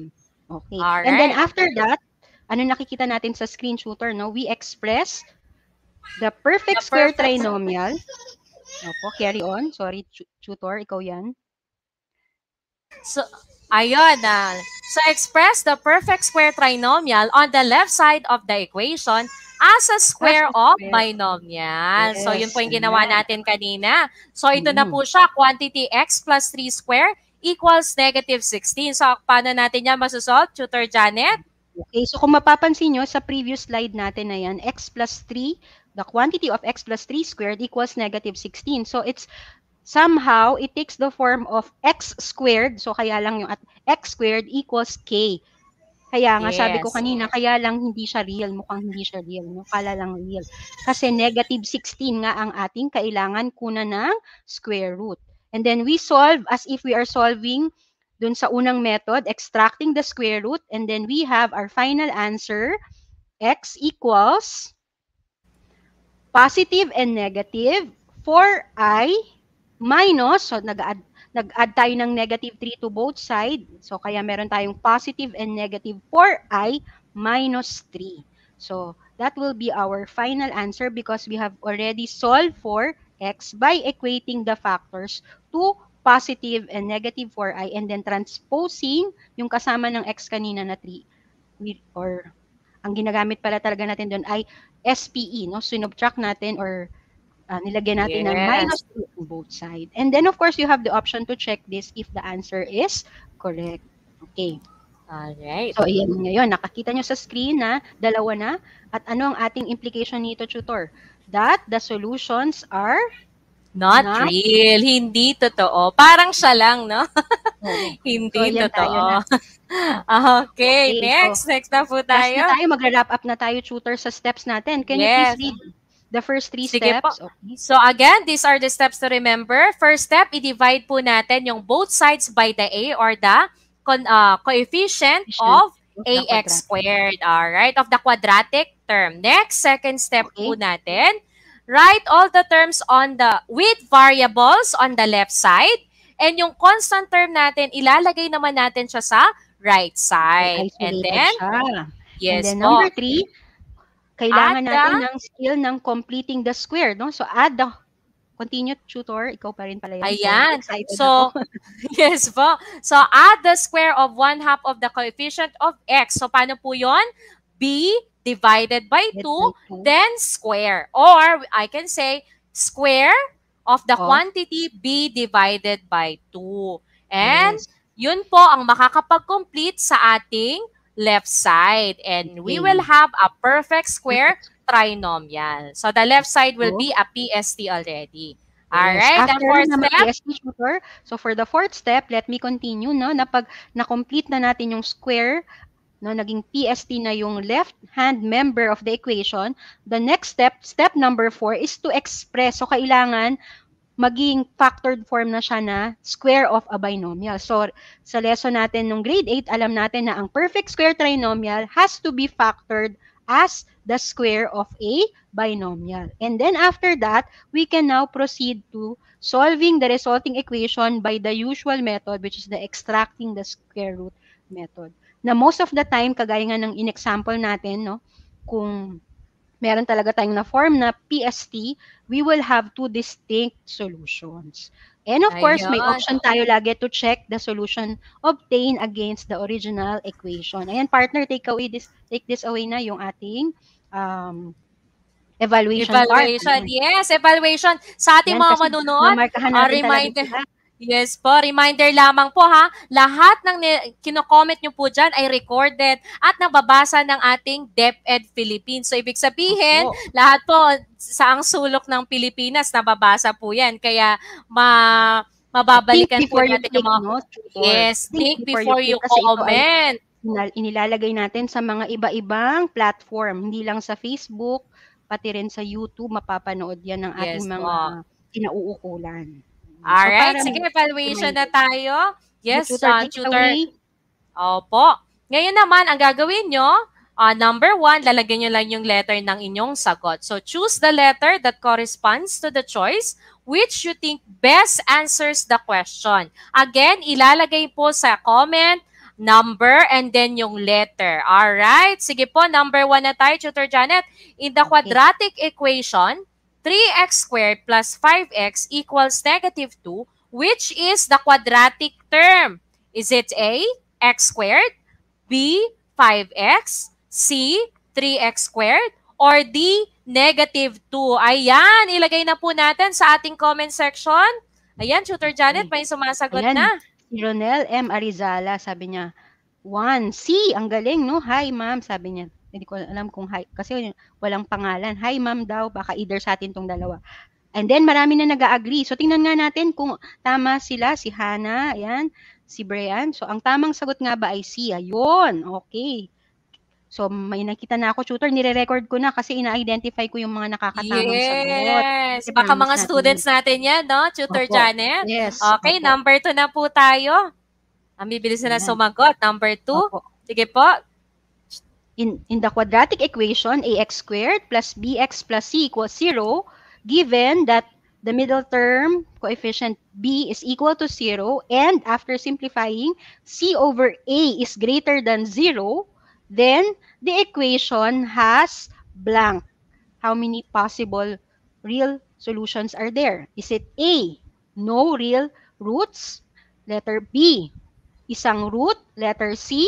Okay. Alright. And then after that, ano nakikita natin sa screen, tutor, no? We express the perfect square trinomial. Opo, carry on. Sorry, tutor, ikaw yan. So, ayun na. So, express the perfect square trinomial on the left side of the equation as a square of binomial. Yes, so, yun po yung ginawa natin kanina. So, ito na po siya. Quantity x plus 3 square equals negative 16. So, paano natin yan masosolve, Tutor Janet? Okay, so kung mapapansin nyo, sa previous slide natin na yan, x plus 3, the quantity of x plus 3 squared equals negative 16. So, it's somehow, it takes the form of x squared. So, kaya lang yung at x squared equals k. Kaya nga, sabi ko kanina, kaya lang hindi siya real. Mukhang hindi siya real. No? Kala lang real. Kasi negative 16 nga ang ating kailangan kunan ng square root. And then we solve as if we are solving dun sa unang method, extracting the square root. And then we have our final answer, x equals positive and negative 4i minus, so nag-add tayo ng negative 3 to both sides. So, kaya meron tayong positive and negative 4i minus 3. So, that will be our final answer because we have already solved for x by equating the factors to positive and negative 4i and then transposing yung kasama ng x kanina na 3. Or, ang ginagamit pala talaga natin doon ay SPE, no? Sinubtract natin or nilagyan natin ng minus 2 on both sides. And then, of course, you have the option to check this if the answer is correct. Okay. Alright. So, ayan ngayon. Nakakita nyo sa screen na dalawa na. At ano ang ating implication nito, tutor? That the solutions are not real. Hindi totoo. Parang siya lang, no? Hindi so, totoo. Okay. Next. Next na po tayo. Magra-wrap up na tayo, tutor, sa steps natin. Can you please read the first 3 steps? Okay. So again, these are the steps to remember. First step, i-divide po natin yung both sides by the a or the coefficient of ax squared. Alright, of the quadratic term. Next, second step po natin, write all the terms on the with variables on the left side. And yung constant term natin, ilalagay naman natin siya sa right side. And then, yes, and then number 3, kailangan natin ng skill ng completing the square, no? So, add the, continue, tutor, ikaw pa rin pala yan. Ayan. So, yes po. So, add the square of 1/2 of the coefficient of x. So, paano po yun? B divided by 2, then square. Or, I can say, square of the quantity b divided by 2. And, yun po ang makakapag-complete sa ating left side, and we will have a perfect square trinomial. So the left side will be a PST already. Alright, and fourth step. So for the fourth step, let me continue, no? Na pag na-complete na natin yung square, no, naging PST na yung left-hand member of the equation, the next step, step number 4, is to express. So kailangan maging factored form na siya na square of a binomial. So, sa lesson natin nung grade 8, alam natin na ang perfect square trinomial has to be factored as the square of a binomial. And then after that, we can now proceed to solving the resulting equation by the usual method, which is the extracting the square root method. Na most of the time, kagaya nga ng in-example natin, no, kung meron talaga tayong na-form na PST, we will have two distinct solutions. And of course, may Ayan. option tayo lagi to check the solution obtained against the original equation. Ayan, partner, take this away na yung ating evaluation part. Ayan. Yes, evaluation. Sa ating Ayan, mga kasi manunod, namarkahan natin talaga reminder. sila. Yes po, reminder lamang po ha, lahat ng kino-comment nyo po dyan ay recorded at nababasa ng ating DepEd Philippines. So, ibig sabihin, lahat po sa ang sulok ng Pilipinas, nababasa po yan. Kaya, mababalikan po natin yung mga... Yes, think before you comment. Inilalagay natin sa mga iba-ibang platform, hindi lang sa Facebook, pati rin sa YouTube, mapapanood yan ng ating mga kinauukulan. Alright, sige, evaluation na tayo. Yes, tutor. Opo. Ngayon naman, ang gagawin nyo, number 1, lalagyan nyo lang yung letter ng inyong sagot. So, choose the letter that corresponds to the choice which you think best answers the question. Again, ilalagay po sa comment, number, and then yung letter. Alright, sige po, number 1 na tayo, Tutor Janet. In the quadratic equation, 3x squared plus 5x equals negative 2, which is the quadratic term? Is it A, x squared, B, 5x, C, 3x squared, or D, negative 2? Ayan, ilagay na po natin sa ating comment section. Ayan, Tutor Janet, may sumasagot na. Si Ronel M. Arizala, sabi niya, 1. C, ang galing, no? Hi, ma'am, sabi niya. Hindi ko alam kung hi, kasi walang pangalan. Hi, ma'am daw, baka either sa atin tong dalawa. And then, marami na nag-agree. So, tingnan nga natin kung tama sila, si Hannah, ayan, si Brian. So, ang tamang sagot nga ba ay C? Ayun, okay. So, may nakita na ako, tutor, nire-record ko na kasi ina-identify ko yung mga nakakatamang sagot. Yes, baka mga students natin yan, no, Tutor Janet? Yes. Okay, number 2 na po tayo. Ang bibilis na sumagot. Number 2. Sige po. In the quadratic equation, ax squared plus bx plus c equals 0, given that the middle term coefficient b is equal to 0, and after simplifying, c over a is greater than 0, then the equation has blank. How many possible real solutions are there? Is it A, no real roots? Letter B, isang root? Letter C,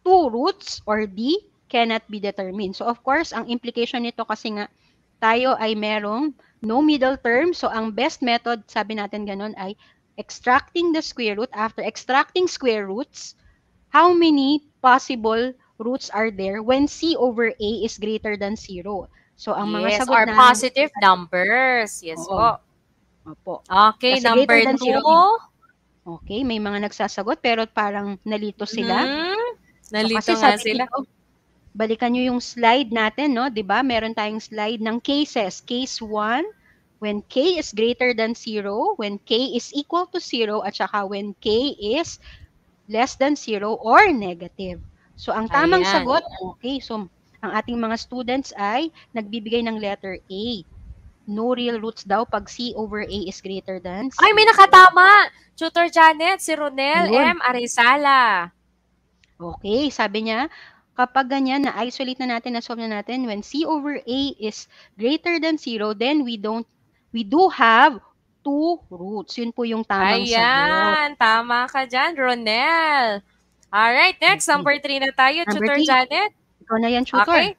2 roots, or D, cannot be determined. So, of course, ang implication nito kasi nga, tayo ay merong no middle term. So, ang best method, sabi natin ganun, ay extracting the square root. After extracting square roots, how many possible roots are there when C over A is greater than 0? So, ang mga sagot na positive numbers. Yes po. Opo. Okay, kasi number 2. Okay, may mga nagsasagot pero parang nalito sila. Nalito so, nga sila. Dito, balikan nyo yung slide natin, no? 'Di ba? Meron tayong slide ng cases. Case 1, when K is greater than 0, when K is equal to 0, at saka when K is less than 0 or negative. So, ang tamang sagot, okay, so, ang ating mga students ay nagbibigay ng letter A. No real roots daw pag C over A is greater than 0. Ay, may nakatama! Tutor Janet, si Ronel M. Arizala. Okay, sabi niya, kapag ganyan, na-isolate na natin, na-solve na natin, when C over A is greater than 0, then we do have 2 roots. Yun po yung tamang sagot. Ayan, tama ka dyan, Ronel. Alright, next, number 3 na tayo, Tutor Janet. Ikaw na yan, tutor. Okay.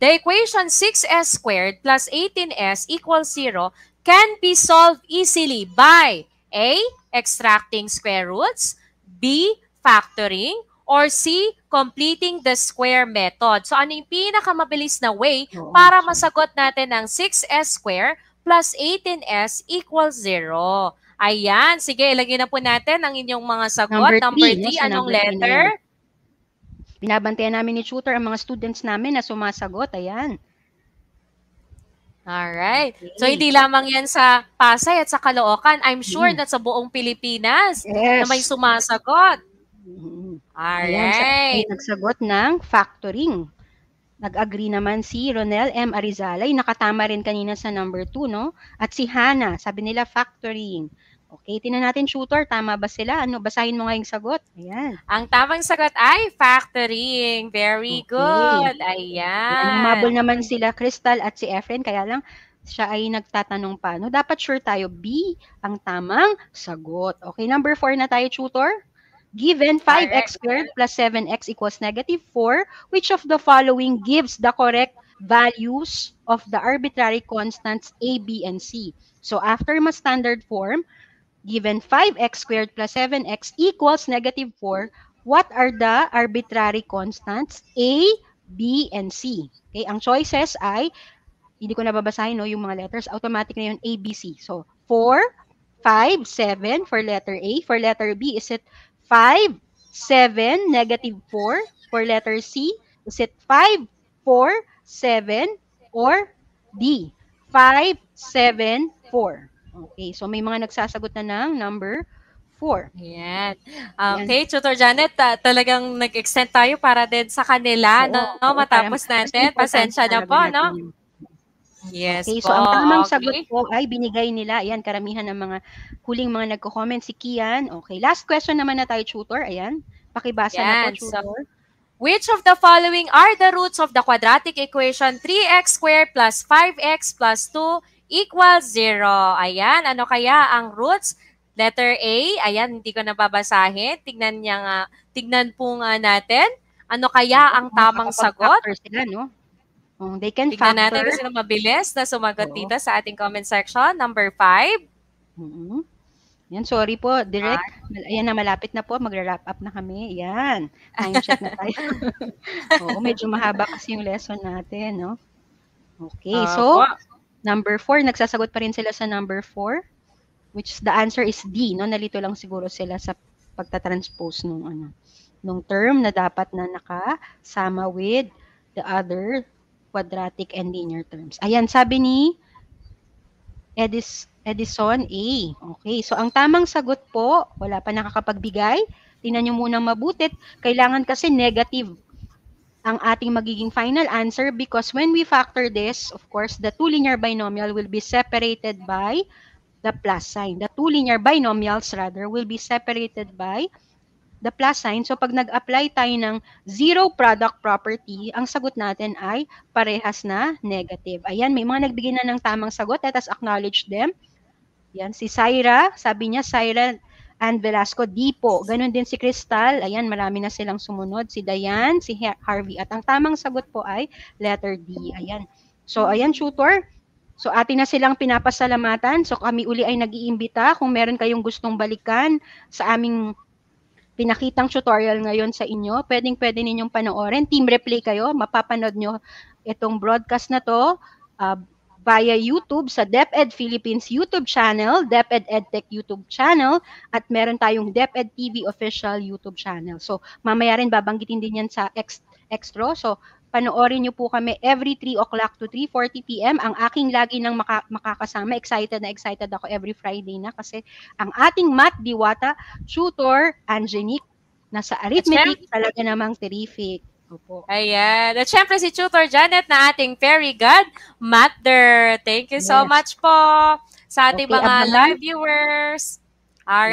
The equation 6s squared plus 18s equals 0 can be solved easily by A, extracting square roots, B, factoring, or C, completing the square method. So, ano yung pinakamabilis na way para masagot natin ang 6s squared plus 18s equals 0? Ayan. Sige, ilagay na po natin ang inyong mga sagot. Number 3, anong letter? Binabantayan namin ni tutor ang mga students namin na sumasagot. Ayan. Alright. Okay. So, hindi lamang yan sa Pasay at sa Caloocan. I'm sure na sa buong Pilipinas na may sumasagot. Alright. Ayan, nagsagot ng factoring. Nag-agree naman si Ronel M. Arizala, yung nakatama rin kanina sa number 2, no? At si Hannah, sabi nila factoring. Okay, tingnan natin, tutor, tama ba sila? Ano, basahin mo nga yung sagot. Ayan. Ang tamang sagot ay factoring. Very Okay. good. Ayan, humabol Ayan. naman sila Crystal at si Efren, kaya lang siya ay nagtatanong pa. No? Dapat sure tayo, B ang tamang sagot. Okay, number 4 na tayo, tutor. Given 5x squared plus 7x equals -4, which of the following gives the correct values of the arbitrary constants A, B, and C? So after my standard form, given 5x squared plus 7x equals -4, what are the arbitrary constants A, B, and C? Okay, ang choices ay, hindi ko nababasahin, no, yung mga letters, automatic na yun, A, B, C. So 4, 5, 7 for letter A. For letter B, is it 5, 7, -4? For letter C, is it 5, 4, 7, or D, 5, 7, 4? Okay, so may mga nagsasagot na ng number 4. Ayan. Okay, Tutor Janet, talagang nag-extend tayo para din sa kanila, Oo, no? oo, Matapos kasi natin. importante Pasensya na talaga po, natin no? yun. Yes Okay, po. so ang tamang Okay. sagot po ay binigay nila. Ayan, karamihan ng mga huling mga nagko-comment si Kian. Okay, last question naman na tayo, tutor. Ayan, pakibasa na po, Yan. So, tutor. which of the following are the roots of the quadratic equation 3x squared plus 5x plus 2 equals 0? Ayan, ano kaya ang roots? Letter A, ayan, hindi ko nababasahin. Tignan po nga natin. Ano kaya ang tamang sagot? Makakapag-factor sila, no? They can Tignan natin factor. kasi mabilis na sumagot Oo. dito sa ating comment section. Number 5. Yan, sorry po, direct. Ayan na, malapit na po. Magra-wrap up na kami. Yan. Time check na tayo. Oo, medyo mahaba kasi yung lesson natin, no? Okay, so, number 4, nagsasagot pa rin sila sa number 4, which the answer is D, no? Nalito lang siguro sila sa pagtatranspose nung term na dapat na nakasama with the other quadratic and linear terms. Ayan, sabi ni Edison A. Okay, so ang tamang sagot po, wala pa nakakapagbigay. Tingnan nyo munang mabutit. Kailangan kasi negative ang ating magiging final answer because when we factor this, of course, the two linear binomial will be separated by the plus sign. The two linear binomials, rather, will be separated by the plus sign. So pag nag-apply tayo ng zero product property, ang sagot natin ay parehas na negative. Ayan, may mga nagbigay na ng tamang sagot. Let us acknowledge them. Yan, si Syra, sabi niya, Syra and Velasco, D po. Ganon din si Crystal. Ayan, marami na silang sumunod. Si Diane, si Harvey. At ang tamang sagot po ay letter D. Ayan. So, ayan, tutor. So, atin na silang pinapasalamatan. So, kami uli ay nag-iimbita. Kung meron kayong gustong balikan sa aming pinakitang tutorial ngayon sa inyo, pwede ninyong panoorin. Team replay kayo, mapapanood nyo itong broadcast na to via YouTube sa DepEd Philippines YouTube channel, DepEd EdTech YouTube channel, at meron tayong DepEd TV official YouTube channel. So, mamaya rin babanggitin din yan sa extra. So, panoorin nyo po kami every 3 o'clock to 3:40 p.m. Ang aking lagi nang makakasama, excited ako every Friday na kasi ang ating math diwata, tutor, Angenique, nasa arithmetic, talaga namang terrific. Opo. Ayan. At syempre si Tutor Janet na ating very good matter. Thank you so much po sa ating mga live viewers. Alright.